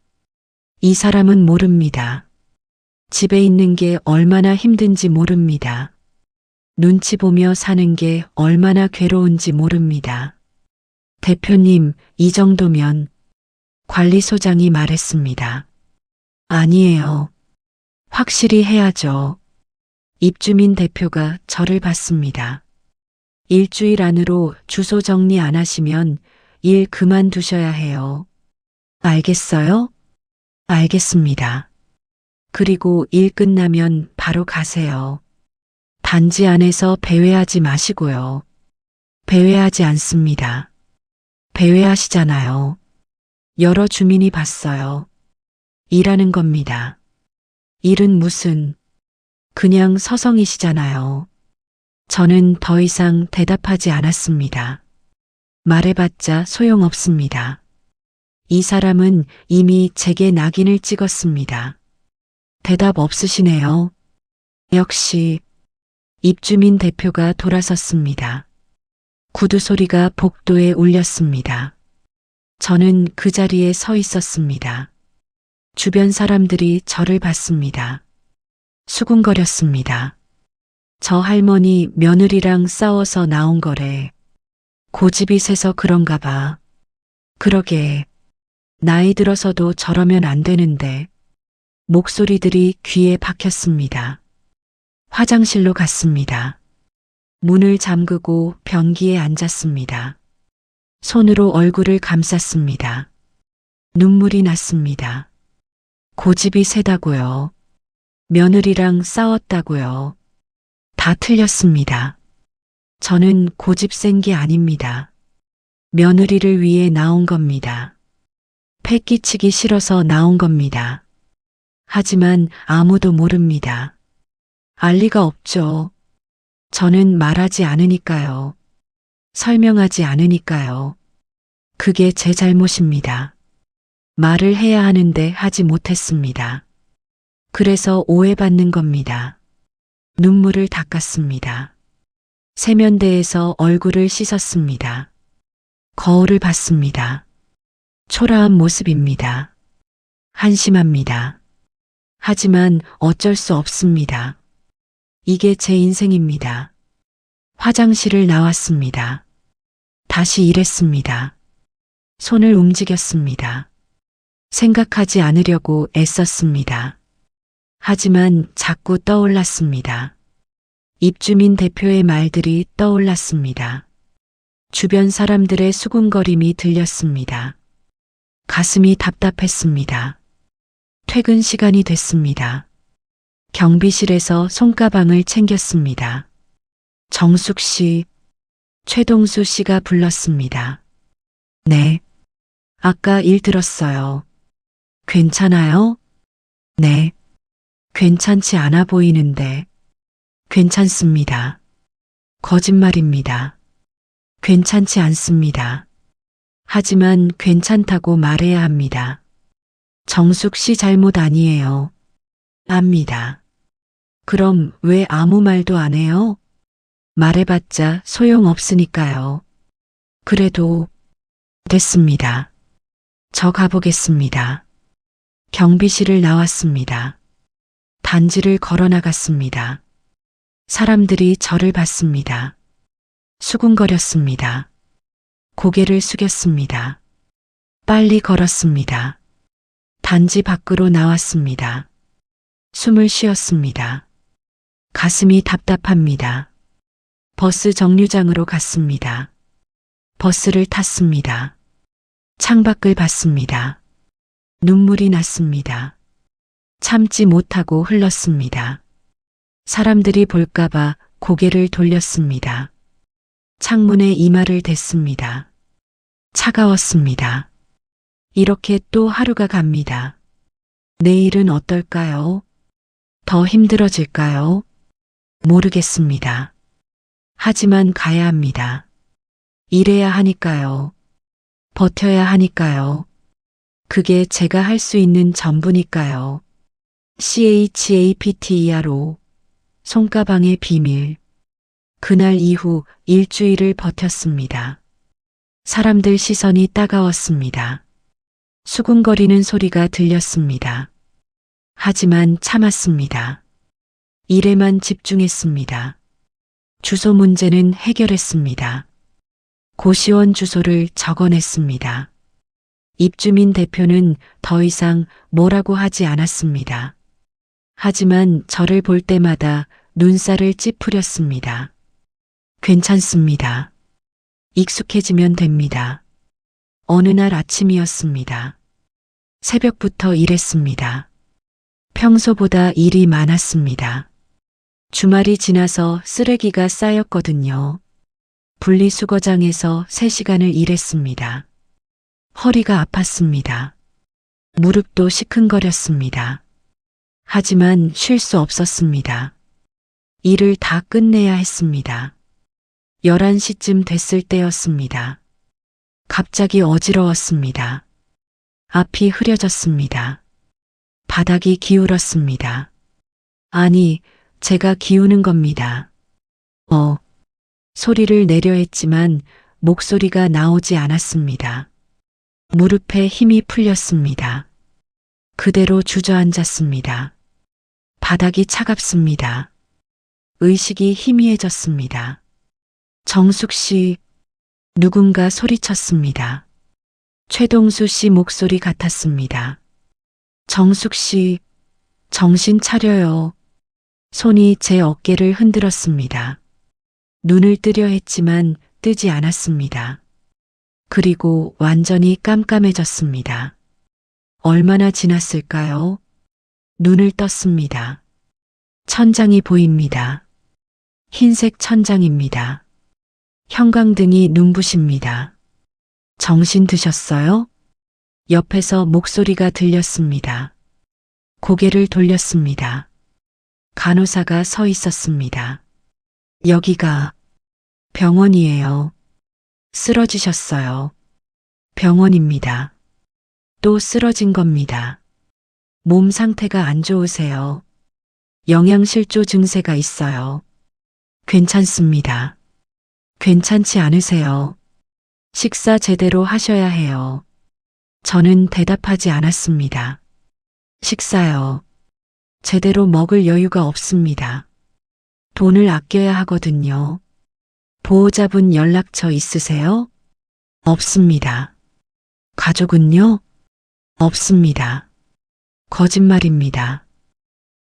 이 사람은 모릅니다. 집에 있는 게 얼마나 힘든지 모릅니다. 눈치 보며 사는 게 얼마나 괴로운지 모릅니다. 대표님, 이 정도면 관리소장이 말했습니다. 아니에요. 확실히 해야죠. 입주민 대표가 저를 봤습니다. 일주일 안으로 주소 정리 안 하시면 일 그만두셔야 해요. 알겠어요? 알겠습니다. 그리고 일 끝나면 바로 가세요. 단지 안에서 배회하지 마시고요. 배회하지 않습니다. 배회하시잖아요. 여러 주민이 봤어요. 일하는 겁니다. 일은 무슨, 그냥 서성이시잖아요. 저는 더 이상 대답하지 않았습니다. 말해봤자 소용없습니다. 이 사람은 이미 제게 낙인을 찍었습니다. 대답 없으시네요. 역시 입주민 대표가 돌아섰습니다. 구두 소리가 복도에 울렸습니다. 저는 그 자리에 서 있었습니다. 주변 사람들이 저를 봤습니다. 수군거렸습니다. 저 할머니 며느리랑 싸워서 나온 거래. 고집이 세서 그런가 봐. 그러게. 나이 들어서도 저러면 안 되는데. 목소리들이 귀에 박혔습니다. 화장실로 갔습니다. 문을 잠그고 변기에 앉았습니다. 손으로 얼굴을 감쌌습니다. 눈물이 났습니다. 고집이 세다고요. 며느리랑 싸웠다고요. 다 틀렸습니다. 저는 고집 센 게 아닙니다. 며느리를 위해 나온 겁니다. 패 끼치기 싫어서 나온 겁니다. 하지만 아무도 모릅니다. 알 리가 없죠. 저는 말하지 않으니까요. 설명하지 않으니까요. 그게 제 잘못입니다. 말을 해야 하는데 하지 못했습니다. 그래서 오해받는 겁니다. 눈물을 닦았습니다. 세면대에서 얼굴을 씻었습니다. 거울을 봤습니다. 초라한 모습입니다. 한심합니다. 하지만 어쩔 수 없습니다. 이게 제 인생입니다. 화장실을 나왔습니다. 다시 일했습니다. 손을 움직였습니다. 생각하지 않으려고 애썼습니다. 하지만 자꾸 떠올랐습니다. 입주민 대표의 말들이 떠올랐습니다. 주변 사람들의 수군거림이 들렸습니다. 가슴이 답답했습니다. 퇴근 시간이 됐습니다. 경비실에서 손가방을 챙겼습니다. 정숙 씨, 최동수 씨가 불렀습니다. 네. 아까 일 들었어요. 괜찮아요? 네. 괜찮지 않아 보이는데. 괜찮습니다. 거짓말입니다. 괜찮지 않습니다. 하지만 괜찮다고 말해야 합니다. 정숙 씨 잘못 아니에요. 압니다. 그럼 왜 아무 말도 안 해요? 말해봤자 소용없으니까요. 그래도 됐습니다. 저 가보겠습니다. 경비실을 나왔습니다. 단지를 걸어 나갔습니다. 사람들이 저를 봤습니다. 수군거렸습니다. 고개를 숙였습니다. 빨리 걸었습니다. 단지 밖으로 나왔습니다. 숨을 쉬었습니다. 가슴이 답답합니다. 버스 정류장으로 갔습니다. 버스를 탔습니다. 창밖을 봤습니다. 눈물이 났습니다. 참지 못하고 흘렀습니다. 사람들이 볼까봐 고개를 돌렸습니다. 창문에 이마를 댔습니다. 차가웠습니다. 이렇게 또 하루가 갑니다. 내일은 어떨까요? 더 힘들어질까요? 모르겠습니다. 하지만 가야 합니다. 일해야 하니까요. 버텨야 하니까요. 그게 제가 할 수 있는 전부니까요. CHAPTERO 손가방의 비밀. 그날 이후 일주일을 버텼습니다. 사람들 시선이 따가웠습니다. 수군거리는 소리가 들렸습니다. 하지만 참았습니다. 일에만 집중했습니다. 주소 문제는 해결했습니다. 고시원 주소를 적어냈습니다. 입주민 대표는 더 이상 뭐라고 하지 않았습니다. 하지만 저를 볼 때마다 눈살을 찌푸렸습니다. 괜찮습니다. 익숙해지면 됩니다. 어느 날 아침이었습니다. 새벽부터 일했습니다. 평소보다 일이 많았습니다. 주말이 지나서 쓰레기가 쌓였거든요. 분리수거장에서 3시간을 일했습니다. 허리가 아팠습니다. 무릎도 시큰거렸습니다. 하지만 쉴 수 없었습니다. 일을 다 끝내야 했습니다. 11시쯤 됐을 때였습니다. 갑자기 어지러웠습니다. 앞이 흐려졌습니다. 바닥이 기울었습니다. 아니, 제가 기우는 겁니다. 소리를 내려 했지만 목소리가 나오지 않았습니다. 무릎에 힘이 풀렸습니다. 그대로 주저앉았습니다. 바닥이 차갑습니다. 의식이 희미해졌습니다. 정숙 씨, 누군가 소리쳤습니다. 최동수 씨 목소리 같았습니다. 정숙 씨, 정신 차려요. 손이 제 어깨를 흔들었습니다. 눈을 뜨려 했지만 뜨지 않았습니다. 그리고 완전히 깜깜해졌습니다. 얼마나 지났을까요? 눈을 떴습니다. 천장이 보입니다. 흰색 천장입니다. 형광등이 눈부십니다. 정신 드셨어요? 옆에서 목소리가 들렸습니다. 고개를 돌렸습니다. 간호사가 서 있었습니다. 여기가 병원이에요. 쓰러지셨어요. 병원입니다. 또 쓰러진 겁니다. 몸 상태가 안 좋으세요. 영양실조 증세가 있어요. 괜찮습니다. 괜찮지 않으세요. 식사 제대로 하셔야 해요. 저는 대답하지 않았습니다. 식사요. 제대로 먹을 여유가 없습니다. 돈을 아껴야 하거든요. 보호자분 연락처 있으세요? 없습니다. 가족은요? 없습니다. 거짓말입니다.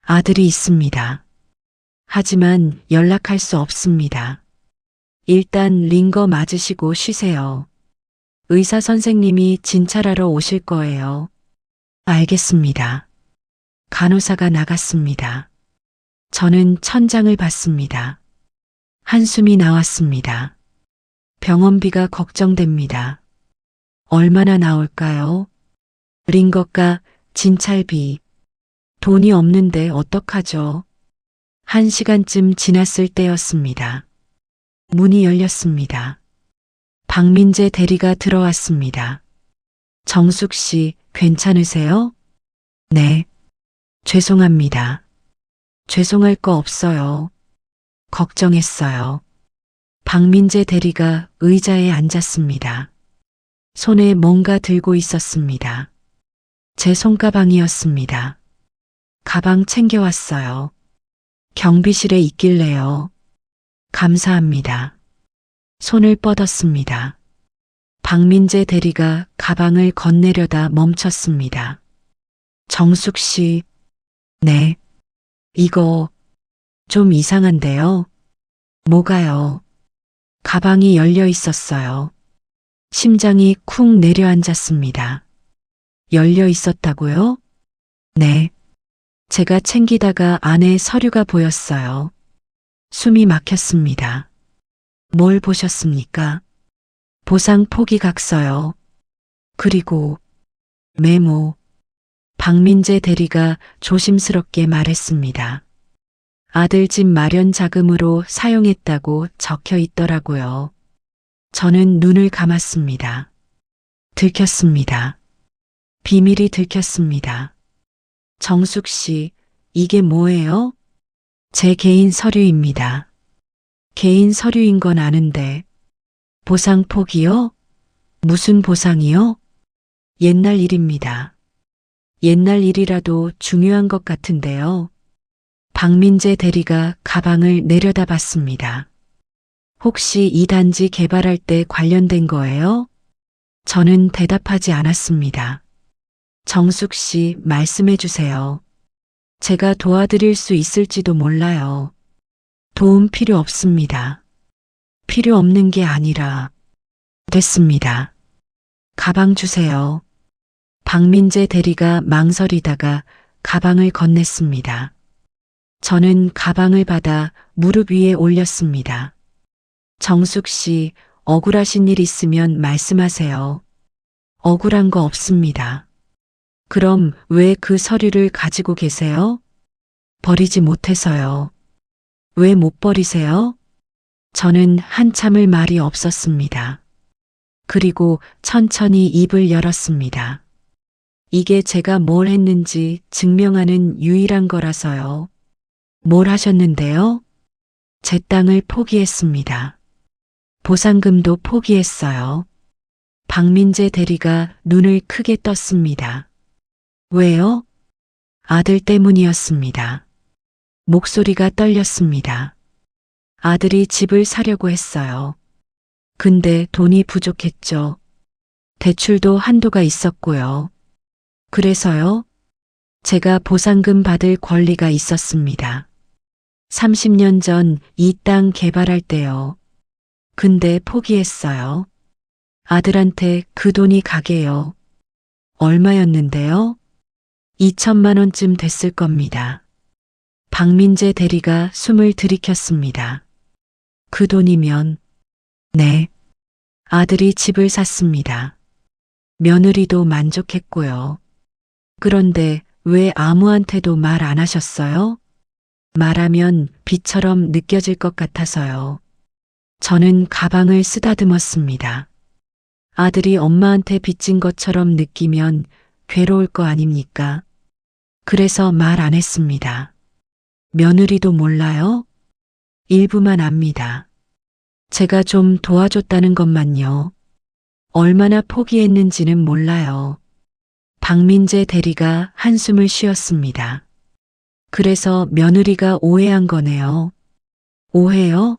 아들이 있습니다. 하지만 연락할 수 없습니다. 일단 링거 맞으시고 쉬세요. 의사 선생님이 진찰하러 오실 거예요. 알겠습니다. 간호사가 나갔습니다. 저는 천장을 봤습니다. 한숨이 나왔습니다. 병원비가 걱정됩니다. 얼마나 나올까요? 링거가 진찰비. 돈이 없는데 어떡하죠? 1시간쯤 지났을 때였습니다. 문이 열렸습니다. 박민재 대리가 들어왔습니다. 정숙 씨, 괜찮으세요? 네. 죄송합니다. 죄송할 거 없어요. 걱정했어요. 박민재 대리가 의자에 앉았습니다. 손에 뭔가 들고 있었습니다. 제 손가방이었습니다. 가방 챙겨왔어요. 경비실에 있길래요. 감사합니다. 손을 뻗었습니다. 박민재 대리가 가방을 건네려다 멈췄습니다. 정숙 씨, 네. 이거 좀 이상한데요. 뭐가요? 가방이 열려 있었어요. 심장이 쿵 내려앉았습니다. 열려 있었다고요? 네. 제가 챙기다가 안에 서류가 보였어요. 숨이 막혔습니다. 뭘 보셨습니까? 보상 포기각서요. 그리고 메모. 박민재 대리가 조심스럽게 말했습니다. 아들 집 마련 자금으로 사용했다고 적혀 있더라고요. 저는 눈을 감았습니다. 들켰습니다. 비밀이 들켰습니다. 정숙 씨, 이게 뭐예요? 제 개인 서류입니다. 개인 서류인 건 아는데. 보상 포기요? 무슨 보상이요? 옛날 일입니다. 옛날 일이라도 중요한 것 같은데요. 박민재 대리가 가방을 내려다봤습니다. 혹시 이 단지 개발할 때 관련된 거예요? 저는 대답하지 않았습니다. 정숙 씨, 말씀해 주세요. 제가 도와드릴 수 있을지도 몰라요. 도움 필요 없습니다. 필요 없는 게 아니라 됐습니다. 가방 주세요. 박민재 대리가 망설이다가 가방을 건넸습니다. 저는 가방을 받아 무릎 위에 올렸습니다. 정숙 씨, 억울하신 일 있으면 말씀하세요. 억울한 거 없습니다. 그럼 왜 그 서류를 가지고 계세요? 버리지 못해서요. 왜 못 버리세요? 저는 한참을 말이 없었습니다. 그리고 천천히 입을 열었습니다. 이게 제가 뭘 했는지 증명하는 유일한 거라서요. 뭘 하셨는데요? 제 땅을 포기했습니다. 보상금도 포기했어요. 박민재 대리가 눈을 크게 떴습니다. 왜요? 아들 때문이었습니다. 목소리가 떨렸습니다. 아들이 집을 사려고 했어요. 근데 돈이 부족했죠. 대출도 한도가 있었고요. 그래서요? 제가 보상금 받을 권리가 있었습니다. 30년 전 이 땅 개발할 때요. 근데 포기했어요. 아들한테 그 돈이 가게요. 얼마였는데요? 2천만 원쯤 됐을 겁니다. 박민재 대리가 숨을 들이켰습니다. 그 돈이면, 네. 아들이 집을 샀습니다. 며느리도 만족했고요. 그런데 왜 아무한테도 말 안 하셨어요? 말하면 빚처럼 느껴질 것 같아서요. 저는 가방을 쓰다듬었습니다. 아들이 엄마한테 빚진 것처럼 느끼면 괴로울 거 아닙니까? 그래서 말 안 했습니다. 며느리도 몰라요? 일부만 압니다. 제가 좀 도와줬다는 것만요. 얼마나 포기했는지는 몰라요. 박민재 대리가 한숨을 쉬었습니다. 그래서 며느리가 오해한 거네요. 오해요?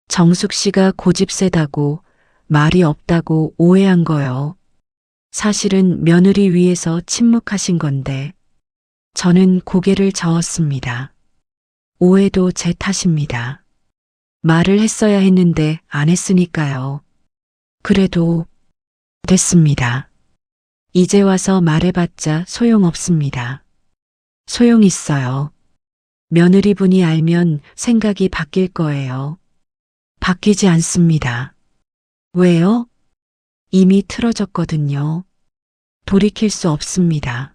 정숙 씨가 고집 세다고 말이 없다고 오해한 거요. 사실은 며느리 위해서 침묵하신 건데 저는 고개를 저었습니다. 오해도 제 탓입니다. 말을 했어야 했는데 안 했으니까요. 그래도 됐습니다. 이제 와서 말해봤자 소용없습니다. 소용있어요. 며느리분이 알면 생각이 바뀔 거예요. 바뀌지 않습니다. 왜요? 이미 틀어졌거든요. 돌이킬 수 없습니다.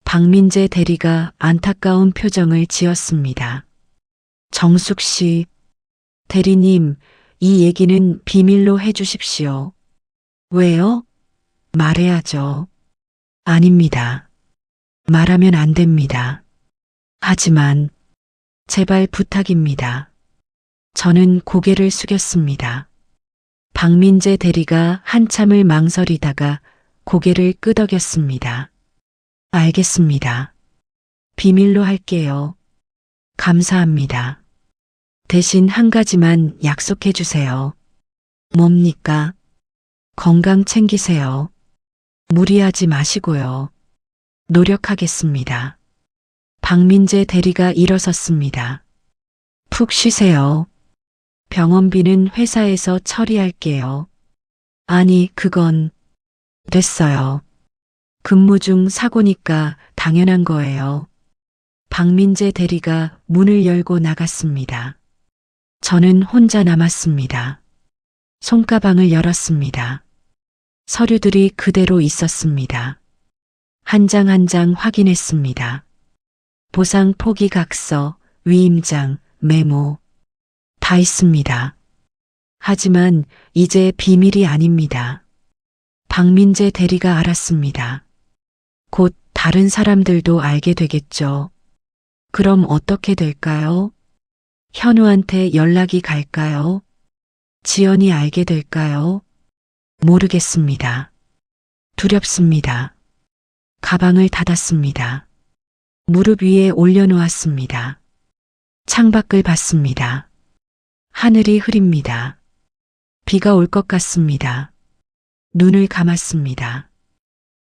박민재 대리가 안타까운 표정을 지었습니다. 정숙 씨, 대리님, 이 얘기는 비밀로 해주십시오. 왜요? 말해야죠. 아닙니다. 말하면 안 됩니다. 하지만 제발 부탁입니다. 저는 고개를 숙였습니다. 박민재 대리가 한참을 망설이다가 고개를 끄덕였습니다. 알겠습니다. 비밀로 할게요. 감사합니다. 대신 한 가지만 약속해 주세요. 뭡니까? 건강 챙기세요. 무리하지 마시고요. 노력하겠습니다. 박민재 대리가 일어섰습니다. 푹 쉬세요. 병원비는 회사에서 처리할게요. 아니, 그건 됐어요. 근무 중 사고니까 당연한 거예요. 박민재 대리가 문을 열고 나갔습니다. 저는 혼자 남았습니다. 손가방을 열었습니다. 서류들이 그대로 있었습니다. 한 장 한 장 확인했습니다. 보상 포기 각서, 위임장, 메모 다 있습니다. 하지만 이제 비밀이 아닙니다. 박민재 대리가 알았습니다. 곧 다른 사람들도 알게 되겠죠. 그럼 어떻게 될까요? 현우한테 연락이 갈까요? 지연이 알게 될까요? 모르겠습니다. 두렵습니다. 가방을 닫았습니다. 무릎 위에 올려놓았습니다. 창밖을 봤습니다. 하늘이 흐립니다. 비가 올 것 같습니다. 눈을 감았습니다.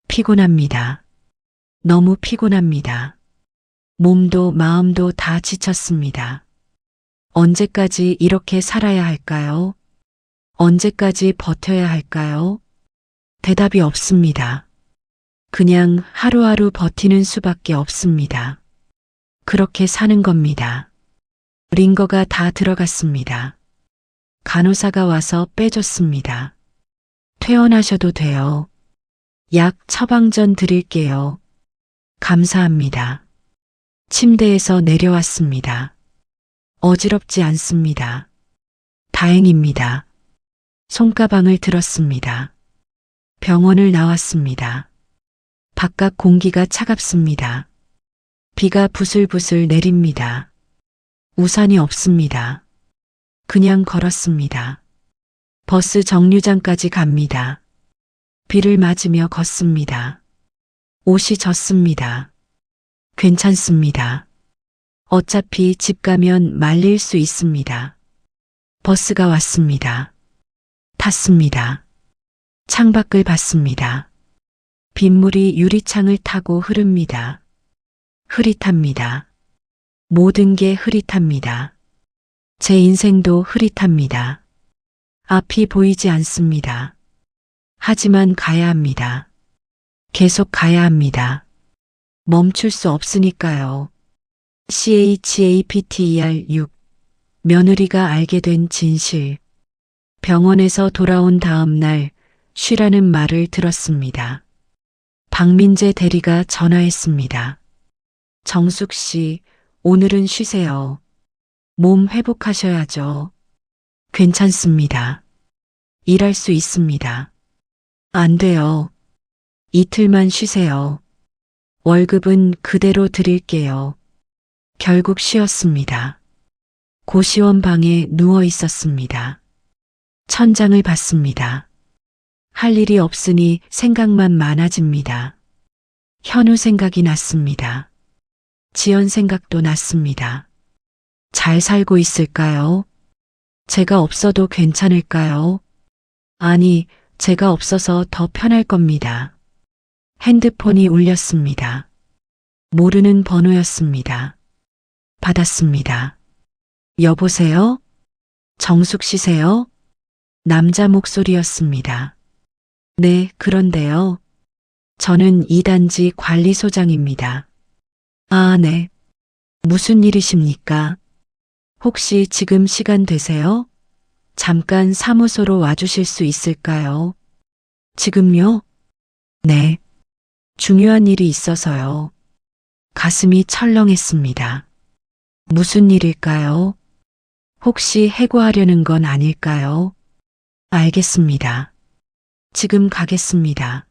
피곤합니다. 너무 피곤합니다. 몸도 마음도 다 지쳤습니다. 언제까지 이렇게 살아야 할까요? 언제까지 버텨야 할까요? 대답이 없습니다. 그냥 하루하루 버티는 수밖에 없습니다. 그렇게 사는 겁니다. 링거가 다 들어갔습니다. 간호사가 와서 빼줬습니다. 퇴원하셔도 돼요. 약 처방전 드릴게요. 감사합니다. 침대에서 내려왔습니다. 어지럽지 않습니다. 다행입니다. 손가방을 들었습니다. 병원을 나왔습니다. 바깥 공기가 차갑습니다. 비가 부슬부슬 내립니다. 우산이 없습니다. 그냥 걸었습니다. 버스 정류장까지 갑니다. 비를 맞으며 걷습니다. 옷이 젖습니다. 괜찮습니다. 어차피 집 가면 말릴 수 있습니다. 버스가 왔습니다. 탔습니다. 창밖을 봤습니다. 빗물이 유리창을 타고 흐릅니다. 흐릿합니다. 모든 게 흐릿합니다. 제 인생도 흐릿합니다. 앞이 보이지 않습니다. 하지만 가야 합니다. 계속 가야 합니다. 멈출 수 없으니까요. CHAPTER 6 며느리가 알게 된 진실. 병원에서 돌아온 다음 날 쉬라는 말을 들었습니다. 박민재 대리가 전화했습니다. 정숙 씨, 오늘은 쉬세요. 몸 회복하셔야죠. 괜찮습니다. 일할 수 있습니다. 안 돼요. 이틀만 쉬세요. 월급은 그대로 드릴게요. 결국 쉬었습니다. 고시원 방에 누워 있었습니다. 천장을 봤습니다. 할 일이 없으니 생각만 많아집니다. 현우 생각이 났습니다. 지연 생각도 났습니다. 잘 살고 있을까요? 제가 없어도 괜찮을까요? 아니, 제가 없어서 더 편할 겁니다. 핸드폰이 울렸습니다. 모르는 번호였습니다. 받았습니다. 여보세요? 정숙 씨세요? 남자 목소리였습니다. 네, 그런데요. 저는 2단지 관리소장입니다. 아, 네. 무슨 일이십니까? 혹시 지금 시간 되세요? 잠깐 사무소로 와주실 수 있을까요? 지금요? 네. 중요한 일이 있어서요. 가슴이 철렁했습니다. 무슨 일일까요? 혹시 해고하려는 건 아닐까요? 알겠습니다. 지금 가겠습니다.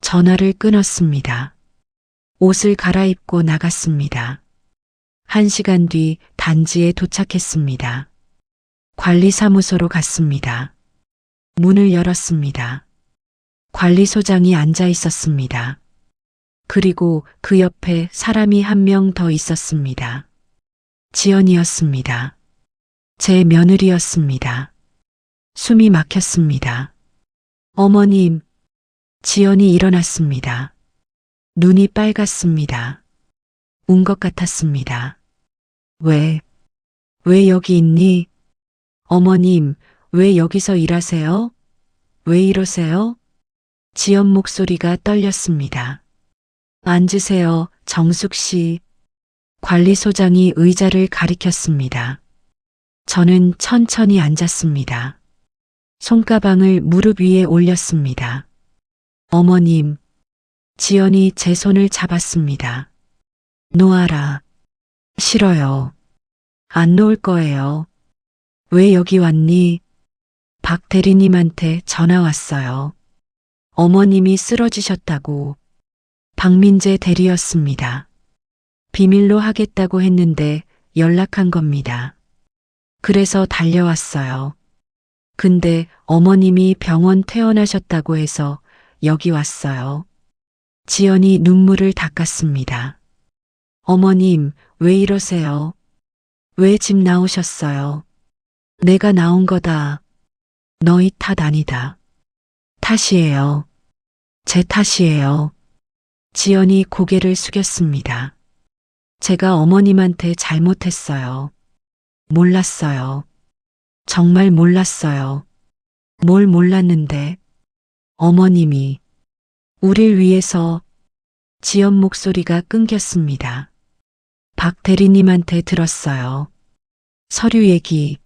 전화를 끊었습니다. 옷을 갈아입고 나갔습니다. 1시간 뒤 단지에 도착했습니다. 관리사무소로 갔습니다. 문을 열었습니다. 관리소장이 앉아 있었습니다. 그리고 그 옆에 사람이 한 명 더 있었습니다. 지연이었습니다. 제 며느리였습니다. 숨이 막혔습니다. 어머님, 지연이 일어났습니다. 눈이 빨갛습니다. 운 것 같았습니다. 왜 여기 있니? 어머님, 왜 여기서 일하세요? 왜 이러세요? 지연 목소리가 떨렸습니다. 앉으세요, 정숙 씨. 관리소장이 의자를 가리켰습니다. 저는 천천히 앉았습니다. 손가방을 무릎 위에 올렸습니다. 어머님, 지연이 제 손을 잡았습니다. 놓아라. 싫어요. 안 놓을 거예요. 왜 여기 왔니? 박 대리님한테 전화 왔어요. 어머님이 쓰러지셨다고. 박민재 대리였습니다. 비밀로 하겠다고 했는데 연락한 겁니다. 그래서 달려왔어요. 근데 어머님이 병원 퇴원하셨다고 해서 여기 왔어요. 지연이 눈물을 닦았습니다. 어머님, 왜 이러세요? 왜 집 나오셨어요? 내가 나온 거다. 너희 탓 아니다. 탓이에요. 제 탓이에요. 지연이 고개를 숙였습니다. 제가 어머님한테 잘못했어요. 몰랐어요. 정말 몰랐어요. 뭘 몰랐는데. 어머님이 우릴 위해서. 지연 목소리가 끊겼습니다. 박 대리님한테 들었어요. 서류 얘기.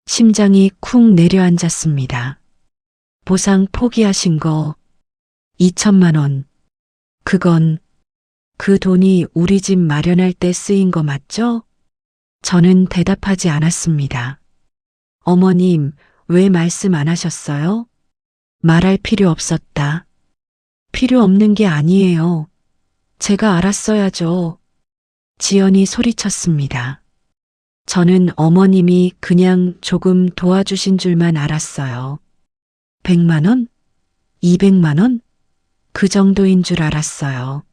심장이 쿵 내려앉았습니다. 보상 포기하신 거 2천만 원. 그건 그 돈이 우리 집 마련할 때 쓰인 거 맞죠? 저는 대답하지 않았습니다. 어머님, 왜 말씀 안 하셨어요? 말할 필요 없었다. 필요 없는 게 아니에요. 제가 알았어야죠. 지연이 소리쳤습니다. 저는 어머님이 그냥 조금 도와주신 줄만 알았어요. 100만 원? 200만 원? 그 정도인 줄 알았어요.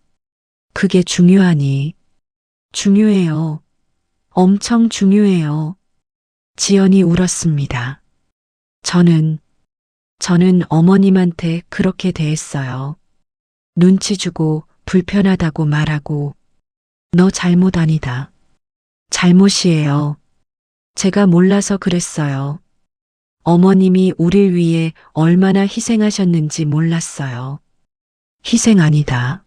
그게 중요하니. 중요해요. 엄청 중요해요. 지연이 울었습니다. 저는 어머님한테 그렇게 대했어요. 눈치 주고 불편하다고 말하고. 너 잘못 아니다. 잘못이에요. 제가 몰라서 그랬어요. 어머님이 우릴 위해 얼마나 희생하셨는지 몰랐어요. 희생 아니다.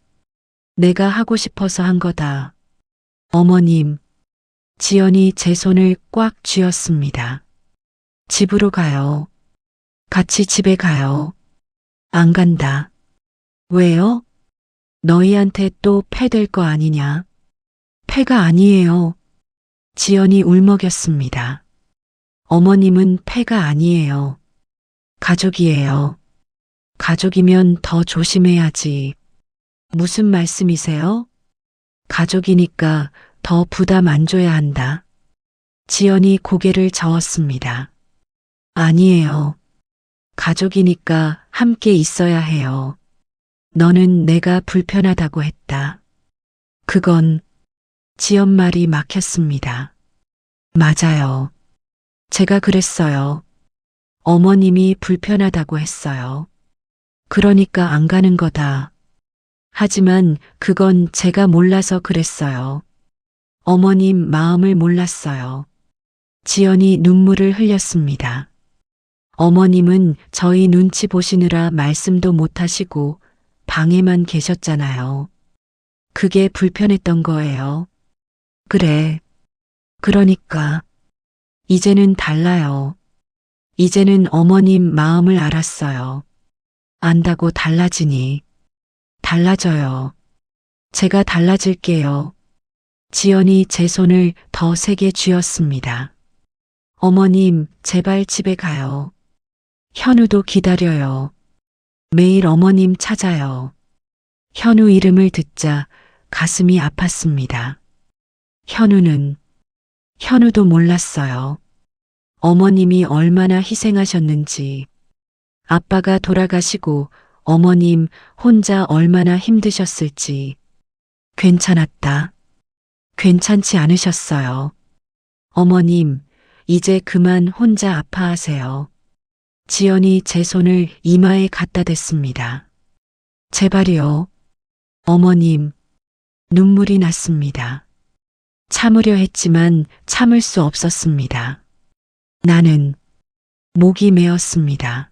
내가 하고 싶어서 한 거다. 어머님, 지연이 제 손을 꽉 쥐었습니다. 집으로 가요. 같이 집에 가요. 안 간다. 왜요? 너희한테 또 패 될 거 아니냐? 패가 아니에요. 지연이 울먹였습니다. 어머님은 패가 아니에요. 가족이에요. 가족이면 더 조심해야지. 무슨 말씀이세요? 가족이니까 더 부담 안 줘야 한다. 지연이 고개를 저었습니다. 아니에요. 가족이니까 함께 있어야 해요. 너는 내가 불편하다고 했다. 그건 지연 말이 막혔습니다. 맞아요. 제가 그랬어요. 어머님이 불편하다고 했어요. 그러니까 안 가는 거다. 하지만 그건 제가 몰라서 그랬어요. 어머님 마음을 몰랐어요. 지연이 눈물을 흘렸습니다. 어머님은 저희 눈치 보시느라 말씀도 못 하시고 방에만 계셨잖아요. 그게 불편했던 거예요. 그래. 그러니까. 이제는 달라요. 이제는 어머님 마음을 알았어요. 안다고 달라지니. 달라져요. 제가 달라질게요. 지연이 제 손을 더 세게 쥐었습니다. 어머님, 제발 집에 가요. 현우도 기다려요. 매일 어머님 찾아요. 현우 이름을 듣자 가슴이 아팠습니다. 현우도 몰랐어요. 어머님이 얼마나 희생하셨는지. 아빠가 돌아가시고 어머님 혼자 얼마나 힘드셨을지. 괜찮았다. 괜찮지 않으셨어요. 어머님, 이제 그만 혼자 아파하세요. 지연이 제 손을 이마에 갖다 댔습니다. 제발요. 어머님, 눈물이 났습니다. 참으려 했지만 참을 수 없었습니다. 나는 목이 메었습니다.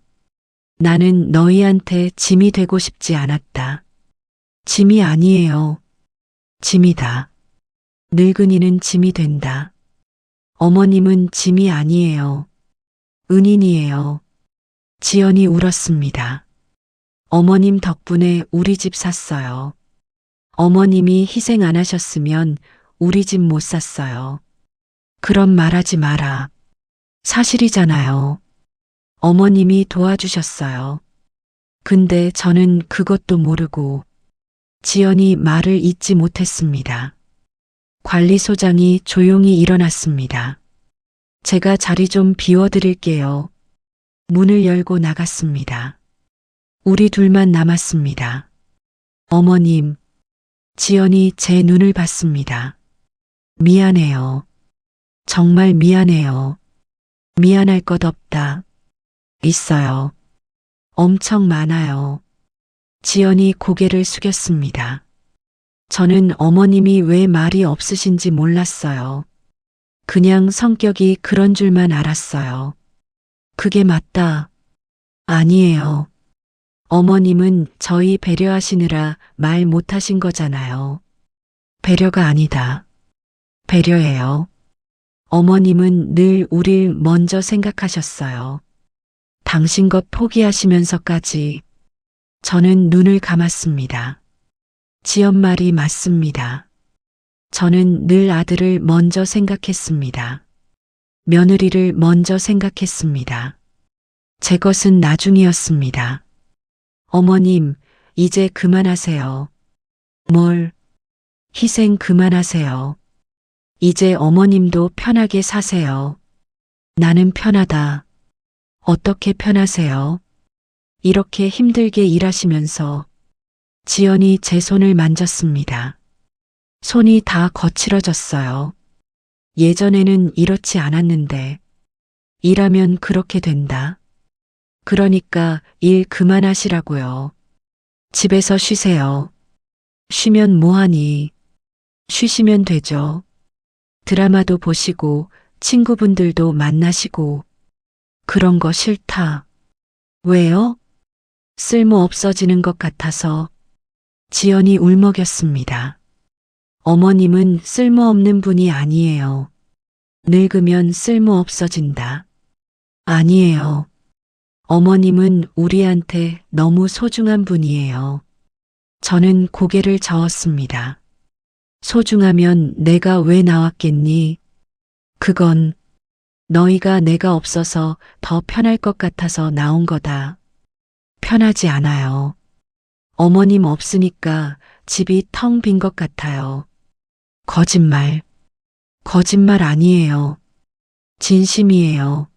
나는 너희한테 짐이 되고 싶지 않았다. 짐이 아니에요. 짐이다. 늙은이는 짐이 된다. 어머님은 짐이 아니에요. 은인이에요. 지연이 울었습니다. 어머님 덕분에 우리 집 샀어요. 어머님이 희생 안 하셨으면 우리 집 못 샀어요. 그런 말하지 마라. 사실이잖아요. 어머님이 도와주셨어요. 근데 저는 그것도 모르고 지연이 말을 잇지 못했습니다. 관리소장이 조용히 일어났습니다. 제가 자리 좀 비워드릴게요. 문을 열고 나갔습니다. 우리 둘만 남았습니다. 어머님, 지연이 제 눈을 봤습니다. 미안해요. 정말 미안해요. 미안할 것 없다. 있어요. 엄청 많아요. 지연이 고개를 숙였습니다. 저는 어머님이 왜 말이 없으신지 몰랐어요. 그냥 성격이 그런 줄만 알았어요. 그게 맞다. 아니에요. 어머님은 저희 배려하시느라 말 못하신 거잖아요. 배려가 아니다. 배려예요. 어머님은 늘 우릴 먼저 생각하셨어요. 당신 것 포기하시면서까지. 저는 눈을 감았습니다. 지연 말이 맞습니다. 저는 늘 아들을 먼저 생각했습니다. 며느리를 먼저 생각했습니다. 제 것은 나중이었습니다. 어머님, 이제 그만하세요. 뭘? 희생 그만하세요. 이제 어머님도 편하게 사세요. 나는 편하다. 어떻게 편하세요? 이렇게 힘들게 일하시면서. 지연이 제 손을 만졌습니다. 손이 다 거칠어졌어요. 예전에는 이렇지 않았는데. 일하면 그렇게 된다. 그러니까 일 그만하시라고요. 집에서 쉬세요. 쉬면 뭐하니? 쉬시면 되죠. 드라마도 보시고 친구분들도 만나시고. 그런 거 싫다. 왜요? 쓸모 없어지는 것 같아서. 지연이 울먹였습니다. 어머님은 쓸모없는 분이 아니에요. 늙으면 쓸모 없어진다. 아니에요. 어머님은 우리한테 너무 소중한 분이에요. 저는 고개를 저었습니다. 소중하면 내가 왜 나왔겠니? 그건 너희가 내가 없어서 더 편할 것 같아서 나온 거다. 편하지 않아요. 어머님 없으니까 집이 텅 빈 것 같아요. 거짓말. 거짓말 아니에요. 진심이에요.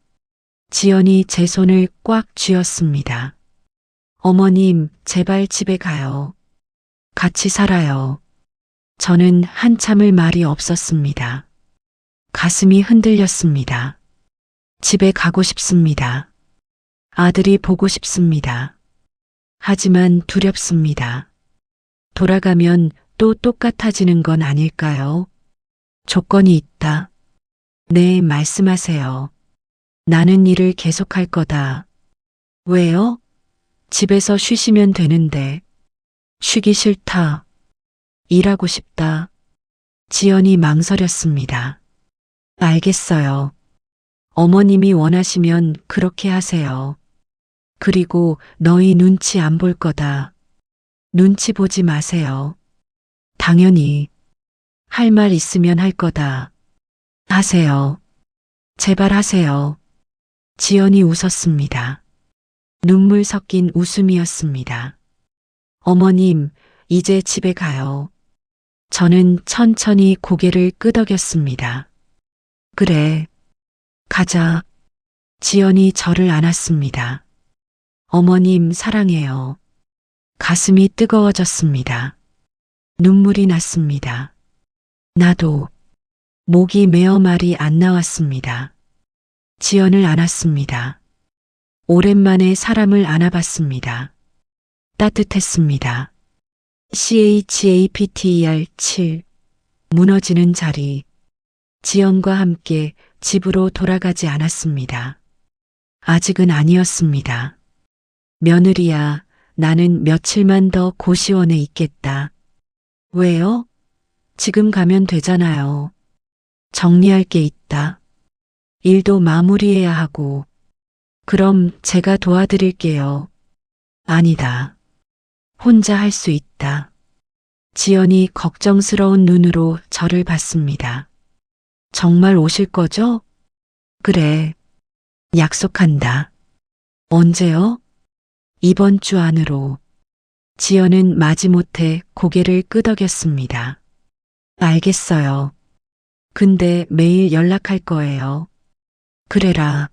지연이 제 손을 꽉 쥐었습니다. 어머님, 제발 집에 가요. 같이 살아요. 저는 한참을 말이 없었습니다. 가슴이 흔들렸습니다. 집에 가고 싶습니다. 아들이 보고 싶습니다. 하지만 두렵습니다. 돌아가면 또 똑같아지는 건 아닐까요? 조건이 있다. 네, 말씀하세요. 나는 일을 계속할 거다. 왜요? 집에서 쉬시면 되는데. 쉬기 싫다. 일하고 싶다. 지연이 망설였습니다. 알겠어요. 어머님이 원하시면 그렇게 하세요. 그리고 너희 눈치 안 볼 거다. 눈치 보지 마세요. 당연히. 할 말 있으면 할 거다. 하세요. 제발 하세요. 지연이 웃었습니다. 눈물 섞인 웃음이었습니다. 어머님, 이제 집에 가요. 저는 천천히 고개를 끄덕였습니다. 그래. 가자. 지연이 저를 안았습니다. 어머님 사랑해요. 가슴이 뜨거워졌습니다. 눈물이 났습니다. 나도. 목이 메어 말이 안 나왔습니다. 지연을 안았습니다. 오랜만에 사람을 안아봤습니다. 따뜻했습니다. CHAPTER 7. 무너지는 자리. 지연과 함께 집으로 돌아가지 않았습니다. 아직은 아니었습니다. 며느리야, 나는 며칠만 더 고시원에 있겠다. 왜요? 지금 가면 되잖아요. 정리할 게 있다. 일도 마무리해야 하고. 그럼 제가 도와드릴게요. 아니다. 혼자 할 수 있다. 지연이 걱정스러운 눈으로 저를 봤습니다. 정말 오실 거죠? 그래. 약속한다. 언제요? 이번 주 안으로. 지연은 마지못해 고개를 끄덕였습니다. 알겠어요. 근데 매일 연락할 거예요. 그래라.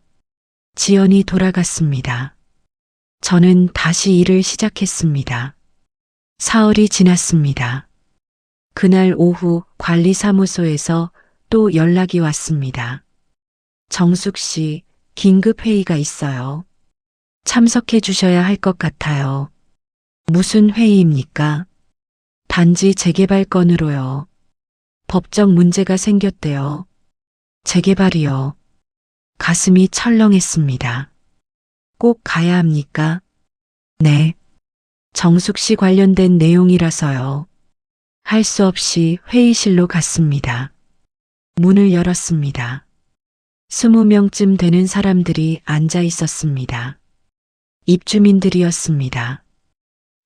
지연이 돌아갔습니다. 저는 다시 일을 시작했습니다. 사흘이 지났습니다. 그날 오후 관리사무소에서 또 연락이 왔습니다. 정숙 씨, 긴급 회의가 있어요. 참석해 주셔야 할 것 같아요. 무슨 회의입니까? 단지 재개발 건으로요. 법적 문제가 생겼대요. 재개발이요. 가슴이 철렁했습니다. 꼭 가야 합니까? 네. 정숙 씨 관련된 내용이라서요. 할 수 없이 회의실로 갔습니다. 문을 열었습니다. 20명쯤 되는 사람들이 앉아 있었습니다. 입주민들이었습니다.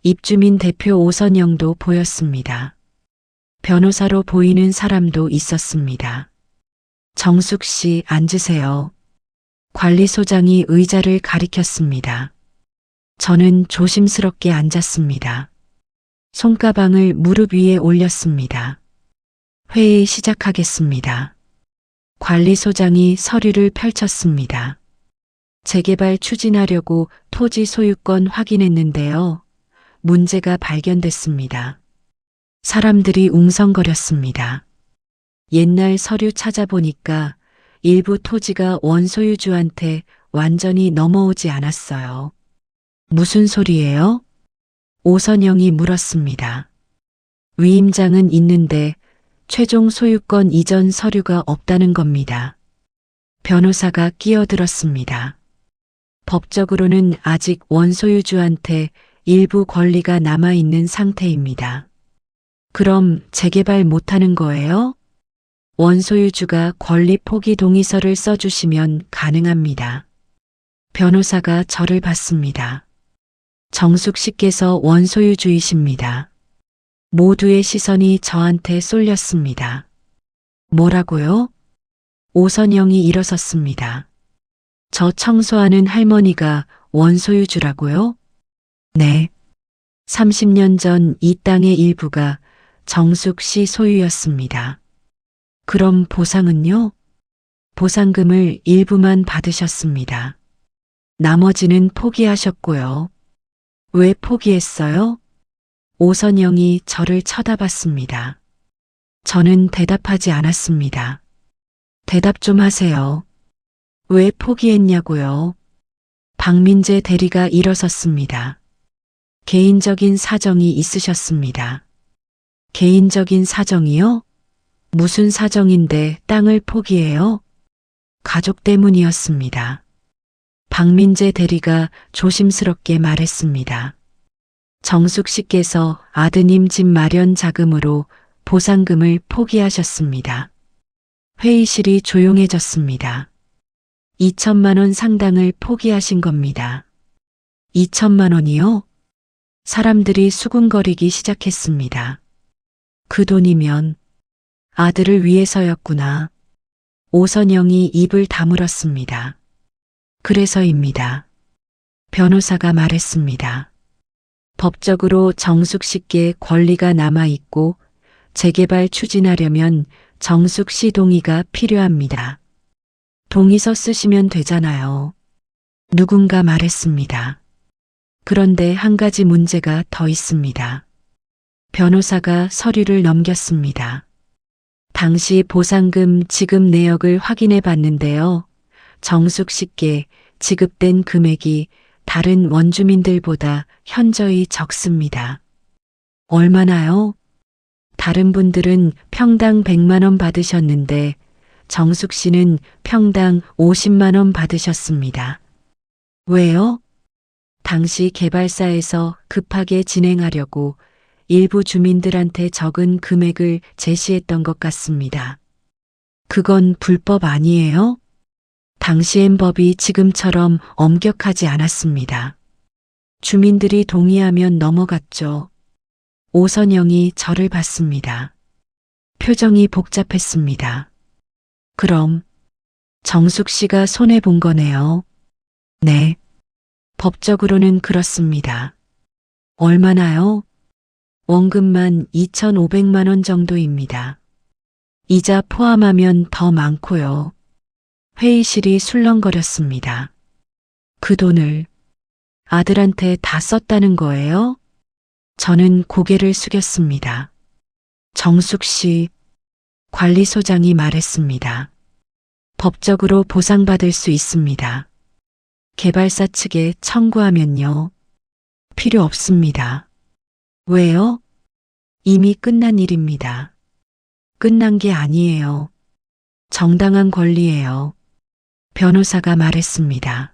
입주민 대표 오선영도 보였습니다. 변호사로 보이는 사람도 있었습니다. 정숙 씨 앉으세요. 관리소장이 의자를 가리켰습니다. 저는 조심스럽게 앉았습니다. 손가방을 무릎 위에 올렸습니다. 회의 시작하겠습니다. 관리소장이 서류를 펼쳤습니다. 재개발 추진하려고 토지 소유권 확인했는데요. 문제가 발견됐습니다. 사람들이 웅성거렸습니다. 옛날 서류 찾아보니까 일부 토지가 원소유주한테 완전히 넘어오지 않았어요. 무슨 소리예요? 오선영이 물었습니다. 위임장은 있는데 최종 소유권 이전 서류가 없다는 겁니다. 변호사가 끼어들었습니다. 법적으로는 아직 원소유주한테 일부 권리가 남아있는 상태입니다. 그럼 재개발 못하는 거예요? 원소유주가 권리 포기 동의서를 써주시면 가능합니다. 변호사가 저를 봤습니다. 정숙 씨께서 원소유주이십니다. 모두의 시선이 저한테 쏠렸습니다. 뭐라고요? 오선영이 일어섰습니다. 저 청소하는 할머니가 원소유주라고요? 네. 30년 전 이 땅의 일부가 정숙 씨 소유였습니다. 그럼 보상은요? 보상금을 일부만 받으셨습니다. 나머지는 포기하셨고요. 왜 포기했어요? 오선영이 저를 쳐다봤습니다. 저는 대답하지 않았습니다. 대답 좀 하세요. 왜 포기했냐고요? 박민재 대리가 일어섰습니다. 개인적인 사정이 있으셨습니다. 개인적인 사정이요? 무슨 사정인데 땅을 포기해요? 가족 때문이었습니다. 박민재 대리가 조심스럽게 말했습니다. 정숙 씨께서 아드님 집 마련 자금으로 보상금을 포기하셨습니다. 회의실이 조용해졌습니다. 2천만 원 상당을 포기하신 겁니다. 2천만 원이요? 사람들이 수군거리기 시작했습니다. 그 돈이면 아들을 위해서였구나. 오선영이 입을 다물었습니다. 그래서입니다. 변호사가 말했습니다. 법적으로 정숙 씨께 권리가 남아있고 재개발 추진하려면 정숙 씨 동의가 필요합니다. 동의서 쓰시면 되잖아요. 누군가 말했습니다. 그런데 한 가지 문제가 더 있습니다. 변호사가 서류를 넘겼습니다. 당시 보상금 지급 내역을 확인해 봤는데요. 정숙 씨께 지급된 금액이 다른 원주민들보다 현저히 적습니다. 얼마나요? 다른 분들은 평당 100만 원 받으셨는데 정숙 씨는 평당 50만 원 받으셨습니다. 왜요? 당시 개발사에서 급하게 진행하려고 일부 주민들한테 적은 금액을 제시했던 것 같습니다. 그건 불법 아니에요? 당시엔 법이 지금처럼 엄격하지 않았습니다. 주민들이 동의하면 넘어갔죠. 오선영이 저를 봤습니다. 표정이 복잡했습니다. 그럼 정숙 씨가 손해본 거네요. 네. 법적으로는 그렇습니다. 얼마나요? 원금만 2,500만 원 정도입니다. 이자 포함하면 더 많고요. 회의실이 술렁거렸습니다. 그 돈을 아들한테 다 썼다는 거예요? 저는 고개를 숙였습니다. 정숙 씨, 관리소장이 말했습니다. 법적으로 보상받을 수 있습니다. 개발사 측에 청구하면요. 필요 없습니다. 왜요? 이미 끝난 일입니다. 끝난 게 아니에요. 정당한 권리예요. 변호사가 말했습니다.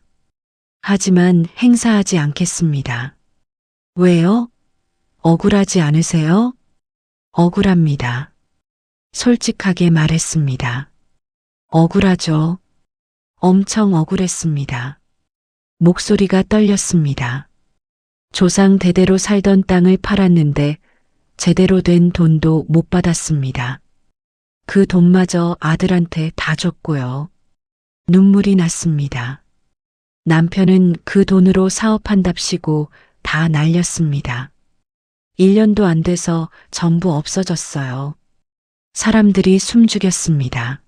하지만 행사하지 않겠습니다. 왜요? 억울하지 않으세요? 억울합니다. 솔직하게 말했습니다. 억울하죠. 엄청 억울했습니다. 목소리가 떨렸습니다. 조상 대대로 살던 땅을 팔았는데 제대로 된 돈도 못 받았습니다. 그 돈마저 아들한테 다 줬고요. 눈물이 났습니다. 남편은 그 돈으로 사업한답시고 다 날렸습니다. 1년도 안 돼서 전부 없어졌어요. 사람들이 숨죽였습니다.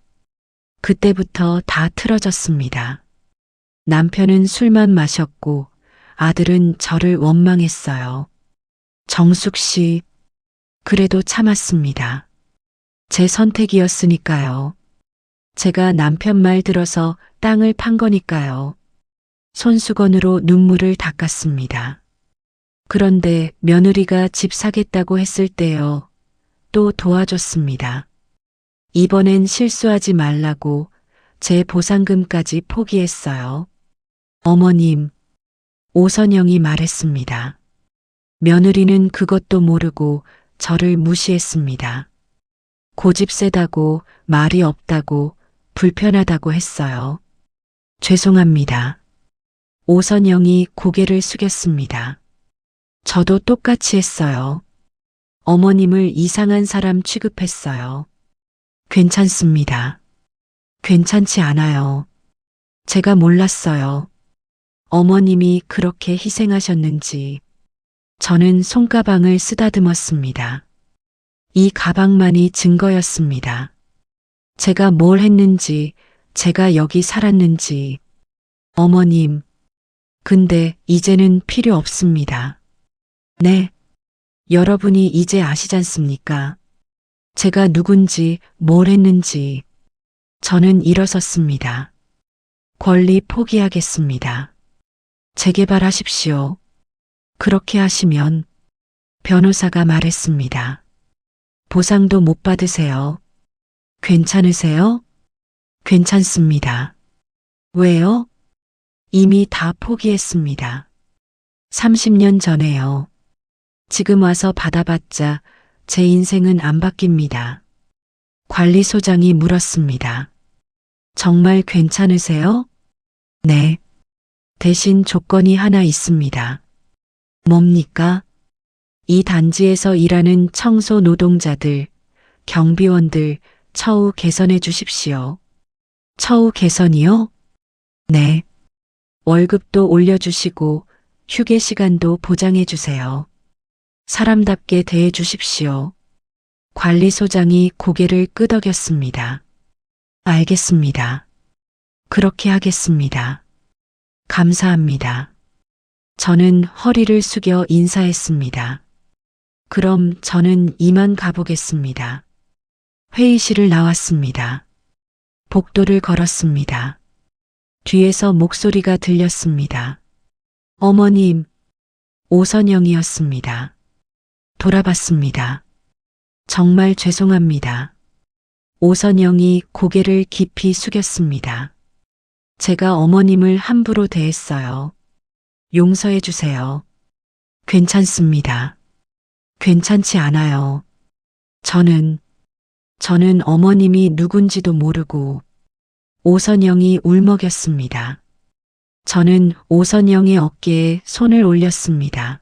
그때부터 다 틀어졌습니다. 남편은 술만 마셨고 아들은 저를 원망했어요. 정숙 씨, 그래도 참았습니다. 제 선택이었으니까요. 제가 남편 말 들어서 땅을 판 거니까요. 손수건으로 눈물을 닦았습니다. 그런데 며느리가 집 사겠다고 했을 때요. 또 도와줬습니다. 이번엔 실수하지 말라고 제 보상금까지 포기했어요. 어머님, 오선영이 말했습니다. 며느리는 그것도 모르고 저를 무시했습니다. 고집 세다고 말이 없다고 불편하다고 했어요. 죄송합니다. 오선영이 고개를 숙였습니다. 저도 똑같이 했어요. 어머님을 이상한 사람 취급했어요. 괜찮습니다. 괜찮지 않아요. 제가 몰랐어요. 어머님이 그렇게 희생하셨는지. 저는 손가방을 쓰다듬었습니다. 이 가방만이 증거였습니다. 제가 뭘 했는지, 제가 여기 살았는지. 어머님, 근데 이제는 필요 없습니다. 네. 여러분이 이제 아시잖습니까? 제가 누군지, 뭘 했는지. 저는 일어섰습니다. 권리 포기하겠습니다. 재개발하십시오. 그렇게 하시면 변호사가 말했습니다. 보상도 못 받으세요. 괜찮으세요? 괜찮습니다. 왜요? 이미 다 포기했습니다. 30년 전에요. 지금 와서 받아봤자 제 인생은 안 바뀝니다. 관리소장이 물었습니다. 정말 괜찮으세요? 네. 대신 조건이 하나 있습니다. 뭡니까? 이 단지에서 일하는 청소 노동자들, 경비원들 처우 개선해 주십시오. 처우 개선이요? 네. 월급도 올려주시고 휴게 시간도 보장해 주세요. 사람답게 대해 주십시오. 관리소장이 고개를 끄덕였습니다. 알겠습니다. 그렇게 하겠습니다. 감사합니다. 저는 허리를 숙여 인사했습니다. 그럼 저는 이만 가보겠습니다. 회의실을 나왔습니다. 복도를 걸었습니다. 뒤에서 목소리가 들렸습니다. 어머님, 오선영이었습니다. 돌아봤습니다. 정말 죄송합니다. 오선영이 고개를 깊이 숙였습니다. 제가 어머님을 함부로 대했어요. 용서해 주세요. 괜찮습니다. 괜찮지 않아요. 저는 어머님이 누군지도 모르고 오선영이 울먹였습니다. 저는 오선영의 어깨에 손을 올렸습니다.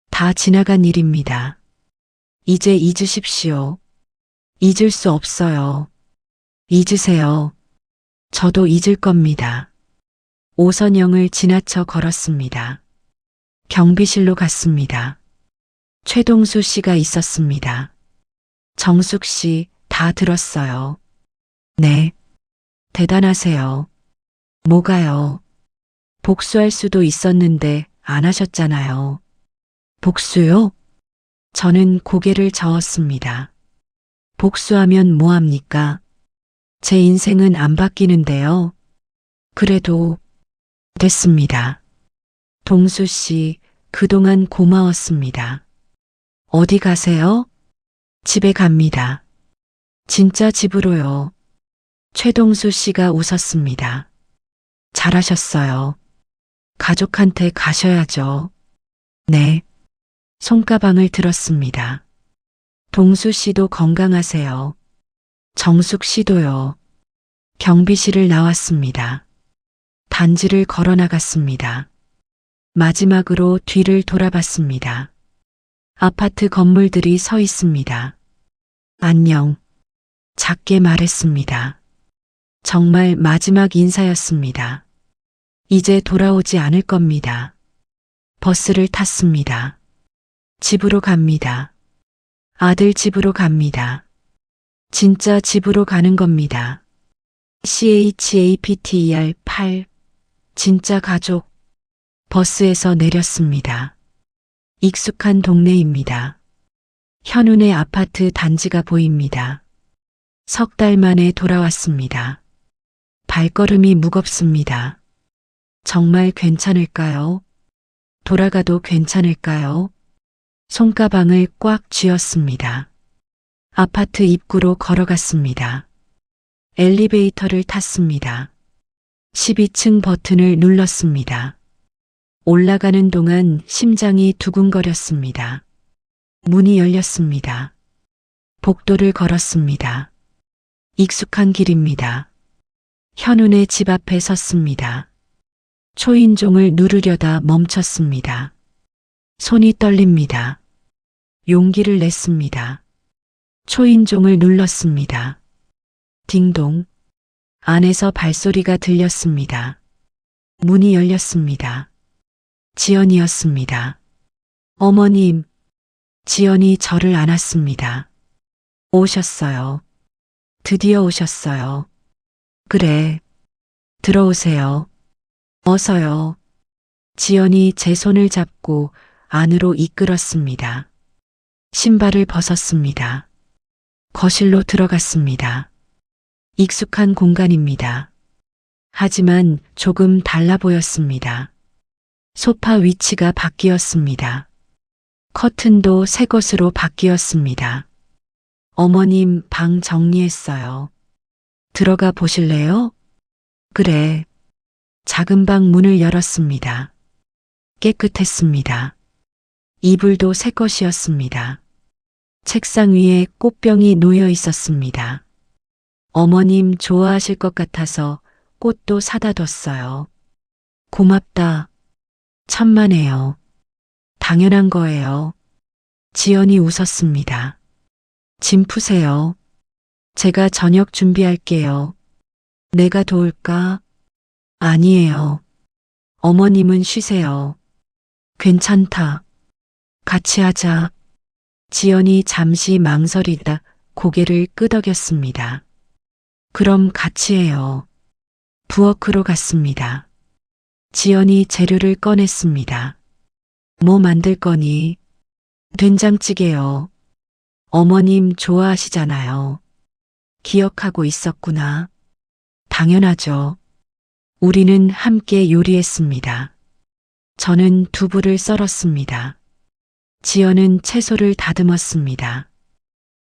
다 지나간 일입니다. 이제 잊으십시오. 잊을 수 없어요. 잊으세요. 저도 잊을 겁니다. 오선영을 지나쳐 걸었습니다. 경비실로 갔습니다. 최동수 씨가 있었습니다. 정숙 씨, 다 들었어요. 네. 대단하세요. 뭐가요? 복수할 수도 있었는데 안 하셨잖아요. 복수요? 저는 고개를 저었습니다. 복수하면 뭐합니까? 제 인생은 안 바뀌는데요. 그래도 됐습니다. 동수 씨, 그동안 고마웠습니다. 어디 가세요? 집에 갑니다. 진짜 집으로요. 최동수 씨가 웃었습니다. 잘하셨어요. 가족한테 가셔야죠. 네. 손가방을 들었습니다. 동수 씨도 건강하세요. 정숙 씨도요. 경비실을 나왔습니다. 단지를 걸어 나갔습니다. 마지막으로 뒤를 돌아봤습니다. 아파트 건물들이 서 있습니다. 안녕. 작게 말했습니다. 정말 마지막 인사였습니다. 이제 돌아오지 않을 겁니다. 버스를 탔습니다. 집으로 갑니다. 아들 집으로 갑니다. 진짜 집으로 가는 겁니다. CHAPTER 8 진짜 가족. 버스에서 내렸습니다. 익숙한 동네입니다. 현운의 아파트 단지가 보입니다. 석 달 만에 돌아왔습니다. 발걸음이 무겁습니다. 정말 괜찮을까요? 돌아가도 괜찮을까요? 손가방을 꽉 쥐었습니다. 아파트 입구로 걸어갔습니다. 엘리베이터를 탔습니다. 12층 버튼을 눌렀습니다. 올라가는 동안 심장이 두근거렸습니다. 문이 열렸습니다. 복도를 걸었습니다. 익숙한 길입니다. 현운의 집 앞에 섰습니다. 초인종을 누르려다 멈췄습니다. 손이 떨립니다. 용기를 냈습니다. 초인종을 눌렀습니다. 딩동. 안에서 발소리가 들렸습니다. 문이 열렸습니다. 지연이었습니다. 어머님. 지연이 저를 안았습니다. 오셨어요. 드디어 오셨어요. 그래. 들어오세요. 어서요. 지연이 제 손을 잡고 안으로 이끌었습니다. 신발을 벗었습니다. 거실로 들어갔습니다. 익숙한 공간입니다. 하지만 조금 달라 보였습니다. 소파 위치가 바뀌었습니다. 커튼도 새 것으로 바뀌었습니다. 어머님 방 정리했어요. 들어가 보실래요? 그래. 작은 방 문을 열었습니다. 깨끗했습니다. 이불도 새 것이었습니다. 책상 위에 꽃병이 놓여 있었습니다. 어머님 좋아하실 것 같아서 꽃도 사다 뒀어요. 고맙다. 천만에요. 당연한 거예요. 지연이 웃었습니다. 짐 푸세요. 제가 저녁 준비할게요. 내가 도울까? 아니에요. 어머님은 쉬세요. 괜찮다. 같이 하자. 지연이 잠시 망설이다 고개를 끄덕였습니다. 그럼 같이 해요. 부엌으로 갔습니다. 지연이 재료를 꺼냈습니다. 뭐 만들 거니? 된장찌개요. 어머님 좋아하시잖아요. 기억하고 있었구나. 당연하죠. 우리는 함께 요리했습니다. 저는 두부를 썰었습니다. 지연은 채소를 다듬었습니다.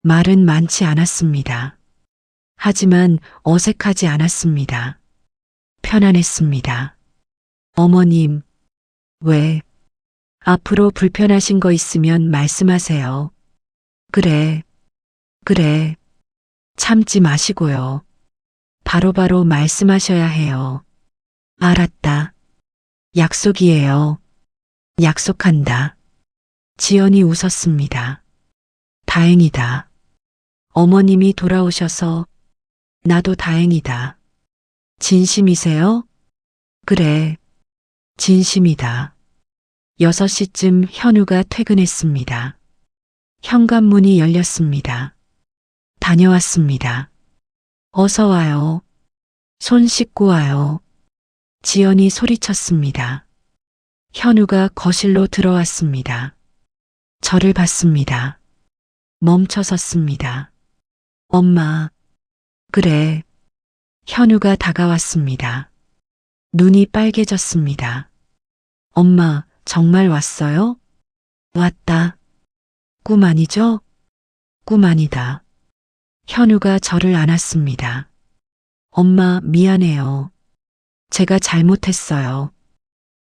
말은 많지 않았습니다. 하지만 어색하지 않았습니다. 편안했습니다. 어머님, 왜? 앞으로 불편하신 거 있으면 말씀하세요. 그래. 참지 마시고요. 바로바로 말씀하셔야 해요. 알았다. 약속이에요. 약속한다. 지연이 웃었습니다. 다행이다. 어머님이 돌아오셔서 나도 다행이다. 진심이세요? 그래. 진심이다. 6시쯤 현우가 퇴근했습니다. 현관문이 열렸습니다. 다녀왔습니다. 어서 와요. 손 씻고 와요. 지연이 소리쳤습니다. 현우가 거실로 들어왔습니다. 저를 봤습니다. 멈춰 섰습니다. 엄마. 그래. 현우가 다가왔습니다. 눈이 빨개졌습니다. 엄마, 정말 왔어요? 왔다. 꿈 아니죠? 꿈 아니다. 현우가 저를 안았습니다. 엄마, 미안해요. 제가 잘못했어요.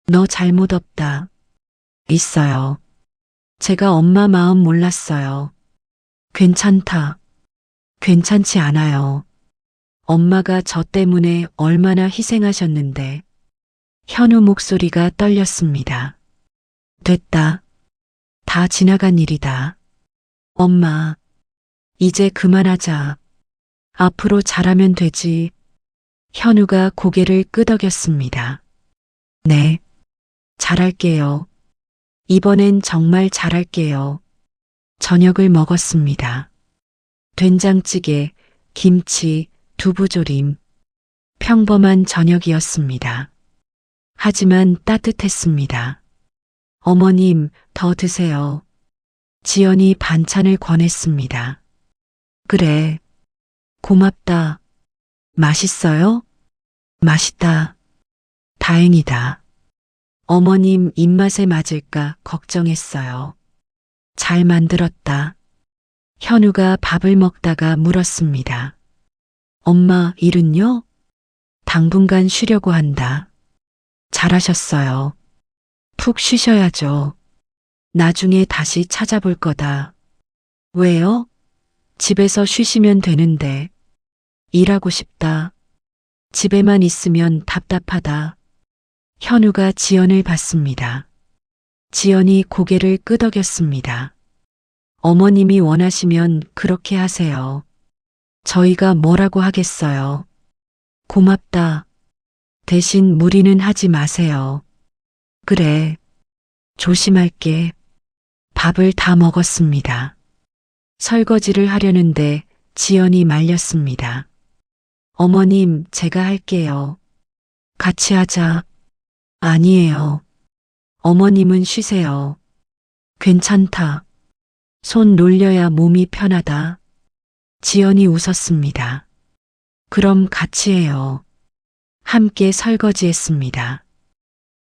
너 잘못 없다. 있어요. 제가 엄마 마음 몰랐어요. 괜찮다. 괜찮지 않아요. 엄마가 저 때문에 얼마나 희생하셨는데. 현우 목소리가 떨렸습니다. 됐다. 다 지나간 일이다. 엄마, 이제 그만하자. 앞으로 잘하면 되지. 현우가 고개를 끄덕였습니다. 네, 잘할게요. 이번엔 정말 잘할게요. 저녁을 먹었습니다. 된장찌개, 김치, 두부조림. 평범한 저녁이었습니다. 하지만 따뜻했습니다. 어머님, 더 드세요. 지연이 반찬을 권했습니다. 그래. 고맙다. 맛있어요? 맛있다. 다행이다. 어머님 입맛에 맞을까 걱정했어요. 잘 만들었다. 현우가 밥을 먹다가 물었습니다. 엄마, 일은요? 당분간 쉬려고 한다. 잘하셨어요. 푹 쉬셔야죠. 나중에 다시 찾아볼 거다. 왜요? 집에서 쉬시면 되는데. 일하고 싶다. 집에만 있으면 답답하다. 현우가 지연을 봤습니다. 지연이 고개를 끄덕였습니다. 어머님이 원하시면 그렇게 하세요. 저희가 뭐라고 하겠어요. 고맙다. 대신 무리는 하지 마세요. 그래. 조심할게. 밥을 다 먹었습니다. 설거지를 하려는데 지연이 말렸습니다. 어머님, 제가 할게요. 같이 하자. 아니에요. 어머님은 쉬세요. 괜찮다. 손 놀려야 몸이 편하다. 지연이 웃었습니다. 그럼 같이 해요. 함께 설거지했습니다.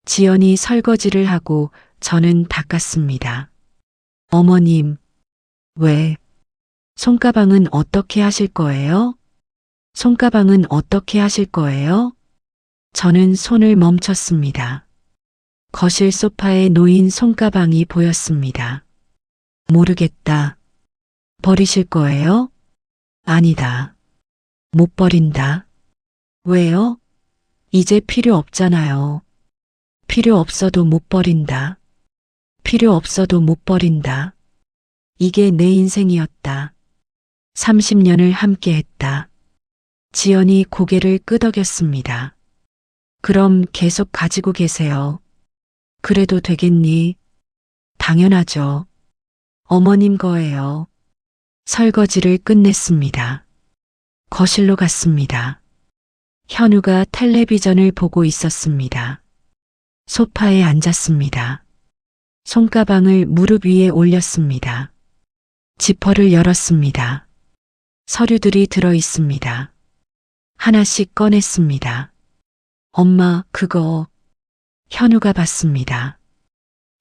지연이 설거지를 하고 저는 닦았습니다. 어머님, 왜? 손가방은 어떻게 하실 거예요? 손가방은 어떻게 하실 거예요? 저는 손을 멈췄습니다. 거실 소파에 놓인 손가방이 보였습니다. 모르겠다. 버리실 거예요? 아니다. 못 버린다. 왜요? 이제 필요 없잖아요. 필요 없어도 못 버린다. 필요 없어도 못 버린다. 이게 내 인생이었다. 30년을 함께 했다. 지연이 고개를 끄덕였습니다. 그럼 계속 가지고 계세요. 그래도 되겠니? 당연하죠. 어머님 거예요. 설거지를 끝냈습니다. 거실로 갔습니다. 현우가 텔레비전을 보고 있었습니다. 소파에 앉았습니다. 손가방을 무릎 위에 올렸습니다. 지퍼를 열었습니다. 서류들이 들어 있습니다. 하나씩 꺼냈습니다. 엄마, 그거. 현우가 봤습니다.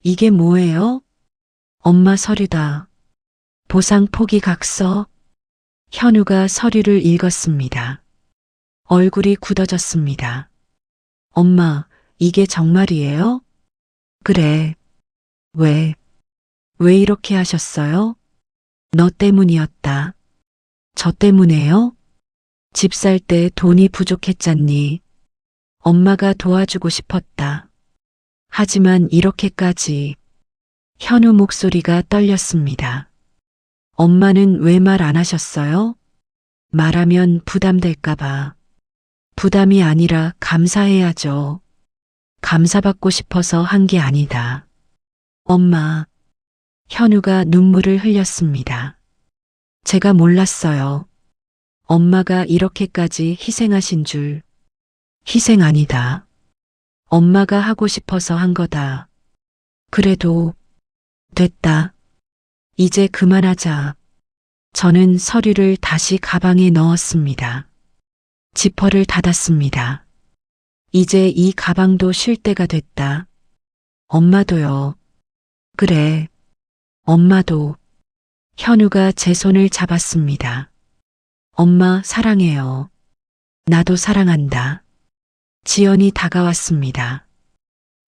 이게 뭐예요? 엄마, 서류다. 보상 포기 각서. 현우가 서류를 읽었습니다. 얼굴이 굳어졌습니다. 엄마, 이게 정말이에요? 그래. 왜 이렇게 하셨어요? 너 때문이었다. 저 때문에요? 집 살 때 돈이 부족했잖니. 엄마가 도와주고 싶었다. 하지만 이렇게까지. 현우 목소리가 떨렸습니다. 엄마는 왜 말 안 하셨어요? 말하면 부담될까봐. 부담이 아니라 감사해야죠. 감사받고 싶어서 한 게 아니다. 엄마. 현우가 눈물을 흘렸습니다. 제가 몰랐어요. 엄마가 이렇게까지 희생하신 줄. 희생 아니다. 엄마가 하고 싶어서 한 거다. 그래도 됐다. 이제 그만하자. 저는 서류를 다시 가방에 넣었습니다. 지퍼를 닫았습니다. 이제 이 가방도 쉴 때가 됐다. 엄마도요. 그래. 엄마도. 현우가 제 손을 잡았습니다. 엄마, 사랑해요. 나도 사랑한다. 지연이 다가왔습니다.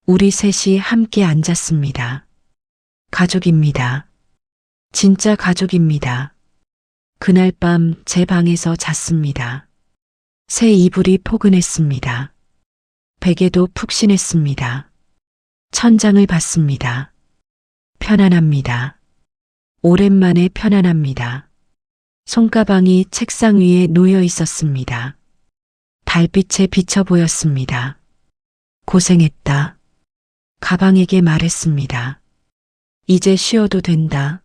우리 셋이 함께 앉았습니다. 가족입니다. 진짜 가족입니다. 그날 밤 제 방에서 잤습니다. 새 이불이 포근했습니다. 베개도 푹신했습니다. 천장을 봤습니다. 편안합니다. 오랜만에 편안합니다. 손가방이 책상 위에 놓여 있었습니다. 달빛에 비쳐 보였습니다. 고생했다. 가방에게 말했습니다. 이제 쉬어도 된다.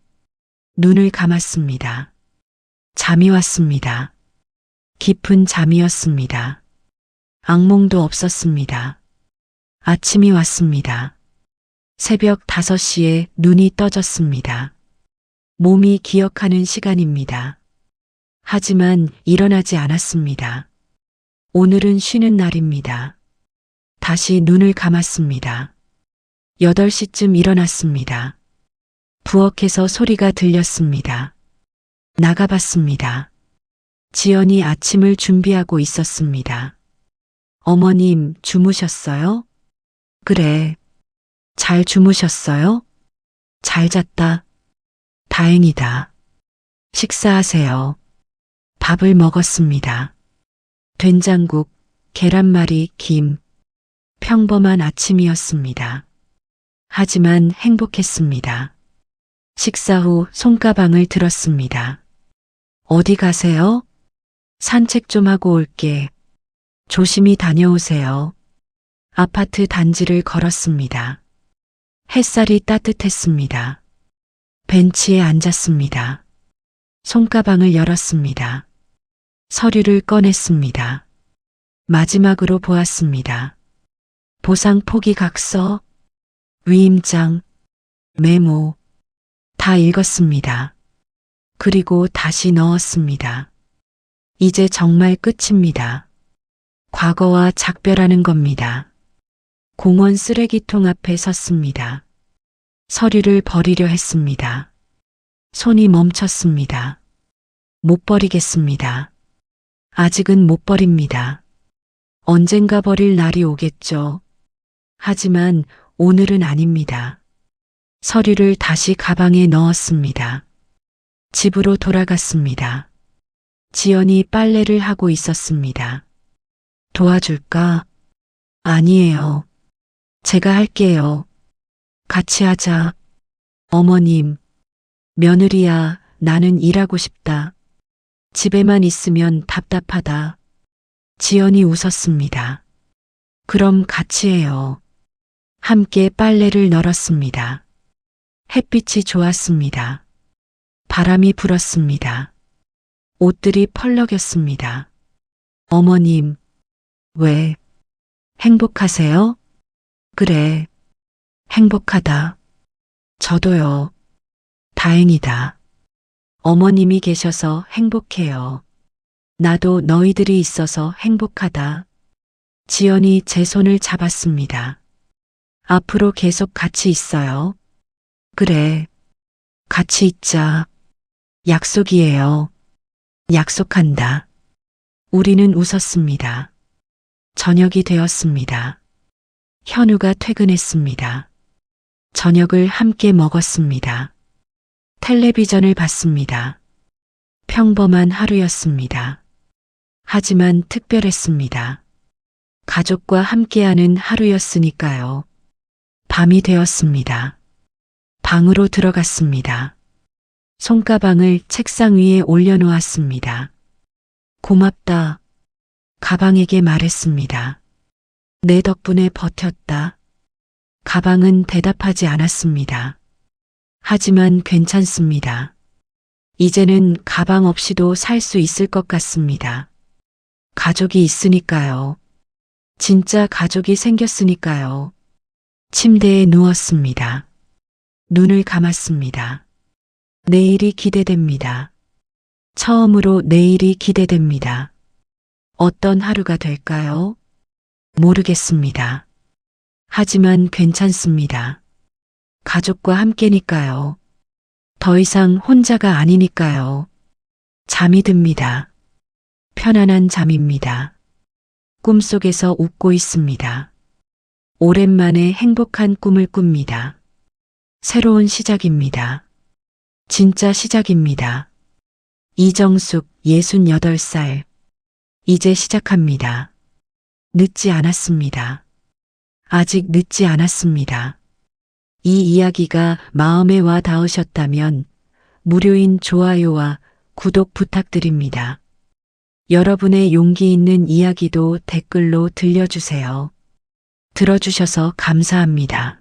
눈을 감았습니다. 잠이 왔습니다. 깊은 잠이었습니다. 악몽도 없었습니다. 아침이 왔습니다. 새벽 5시에 눈이 떠졌습니다. 몸이 기억하는 시간입니다. 하지만 일어나지 않았습니다. 오늘은 쉬는 날입니다. 다시 눈을 감았습니다. 8시쯤 일어났습니다. 부엌에서 소리가 들렸습니다. 나가봤습니다. 지연이 아침을 준비하고 있었습니다. 어머님, 주무셨어요? 그래. 잘 주무셨어요? 잘 잤다. 다행이다. 식사하세요. 밥을 먹었습니다. 된장국, 계란말이, 김. 평범한 아침이었습니다. 하지만 행복했습니다. 식사 후 손가방을 들었습니다. 어디 가세요? 산책 좀 하고 올게. 조심히 다녀오세요. 아파트 단지를 걸었습니다. 햇살이 따뜻했습니다. 벤치에 앉았습니다. 손가방을 열었습니다. 서류를 꺼냈습니다. 마지막으로 보았습니다. 보상 포기 각서, 위임장, 메모, 다 읽었습니다. 그리고 다시 넣었습니다. 이제 정말 끝입니다. 과거와 작별하는 겁니다. 공원 쓰레기통 앞에 섰습니다. 서류를 버리려 했습니다. 손이 멈췄습니다. 못 버리겠습니다. 아직은 못 버립니다. 언젠가 버릴 날이 오겠죠. 하지만 오늘은 아닙니다. 서류를 다시 가방에 넣었습니다. 집으로 돌아갔습니다. 지연이 빨래를 하고 있었습니다. 도와줄까? 아니에요. 제가 할게요. 같이 하자. 어머님, 며느리야, 나는 일하고 싶다. 집에만 있으면 답답하다. 지연이 웃었습니다. 그럼 같이 해요. 함께 빨래를 널었습니다. 햇빛이 좋았습니다. 바람이 불었습니다. 옷들이 펄럭였습니다. 어머님, 왜? 행복하세요? 그래. 행복하다. 저도요. 다행이다. 어머님이 계셔서 행복해요. 나도 너희들이 있어서 행복하다. 지연이 제 손을 잡았습니다. 앞으로 계속 같이 있어요. 그래. 같이 있자. 약속이에요. 약속한다. 우리는 웃었습니다. 저녁이 되었습니다. 현우가 퇴근했습니다. 저녁을 함께 먹었습니다. 텔레비전을 봤습니다. 평범한 하루였습니다. 하지만 특별했습니다. 가족과 함께하는 하루였으니까요. 밤이 되었습니다. 방으로 들어갔습니다. 손가방을 책상 위에 올려놓았습니다. 고맙다. 가방에게 말했습니다. 내 덕분에 버텼다. 가방은 대답하지 않았습니다. 하지만 괜찮습니다. 이제는 가방 없이도 살 수 있을 것 같습니다. 가족이 있으니까요. 진짜 가족이 생겼으니까요. 침대에 누웠습니다. 눈을 감았습니다. 내일이 기대됩니다. 처음으로 내일이 기대됩니다. 어떤 하루가 될까요? 모르겠습니다. 하지만 괜찮습니다. 가족과 함께니까요. 더 이상 혼자가 아니니까요. 잠이 듭니다. 편안한 잠입니다. 꿈속에서 웃고 있습니다. 오랜만에 행복한 꿈을 꿉니다. 새로운 시작입니다. 진짜 시작입니다. 이정숙 68살. 이제 시작합니다. 늦지 않았습니다. 아직 늦지 않았습니다. 이 이야기가 마음에 와 닿으셨다면 무료인 좋아요와 구독 부탁드립니다. 여러분의 용기 있는 이야기도 댓글로 들려주세요. 들어주셔서 감사합니다.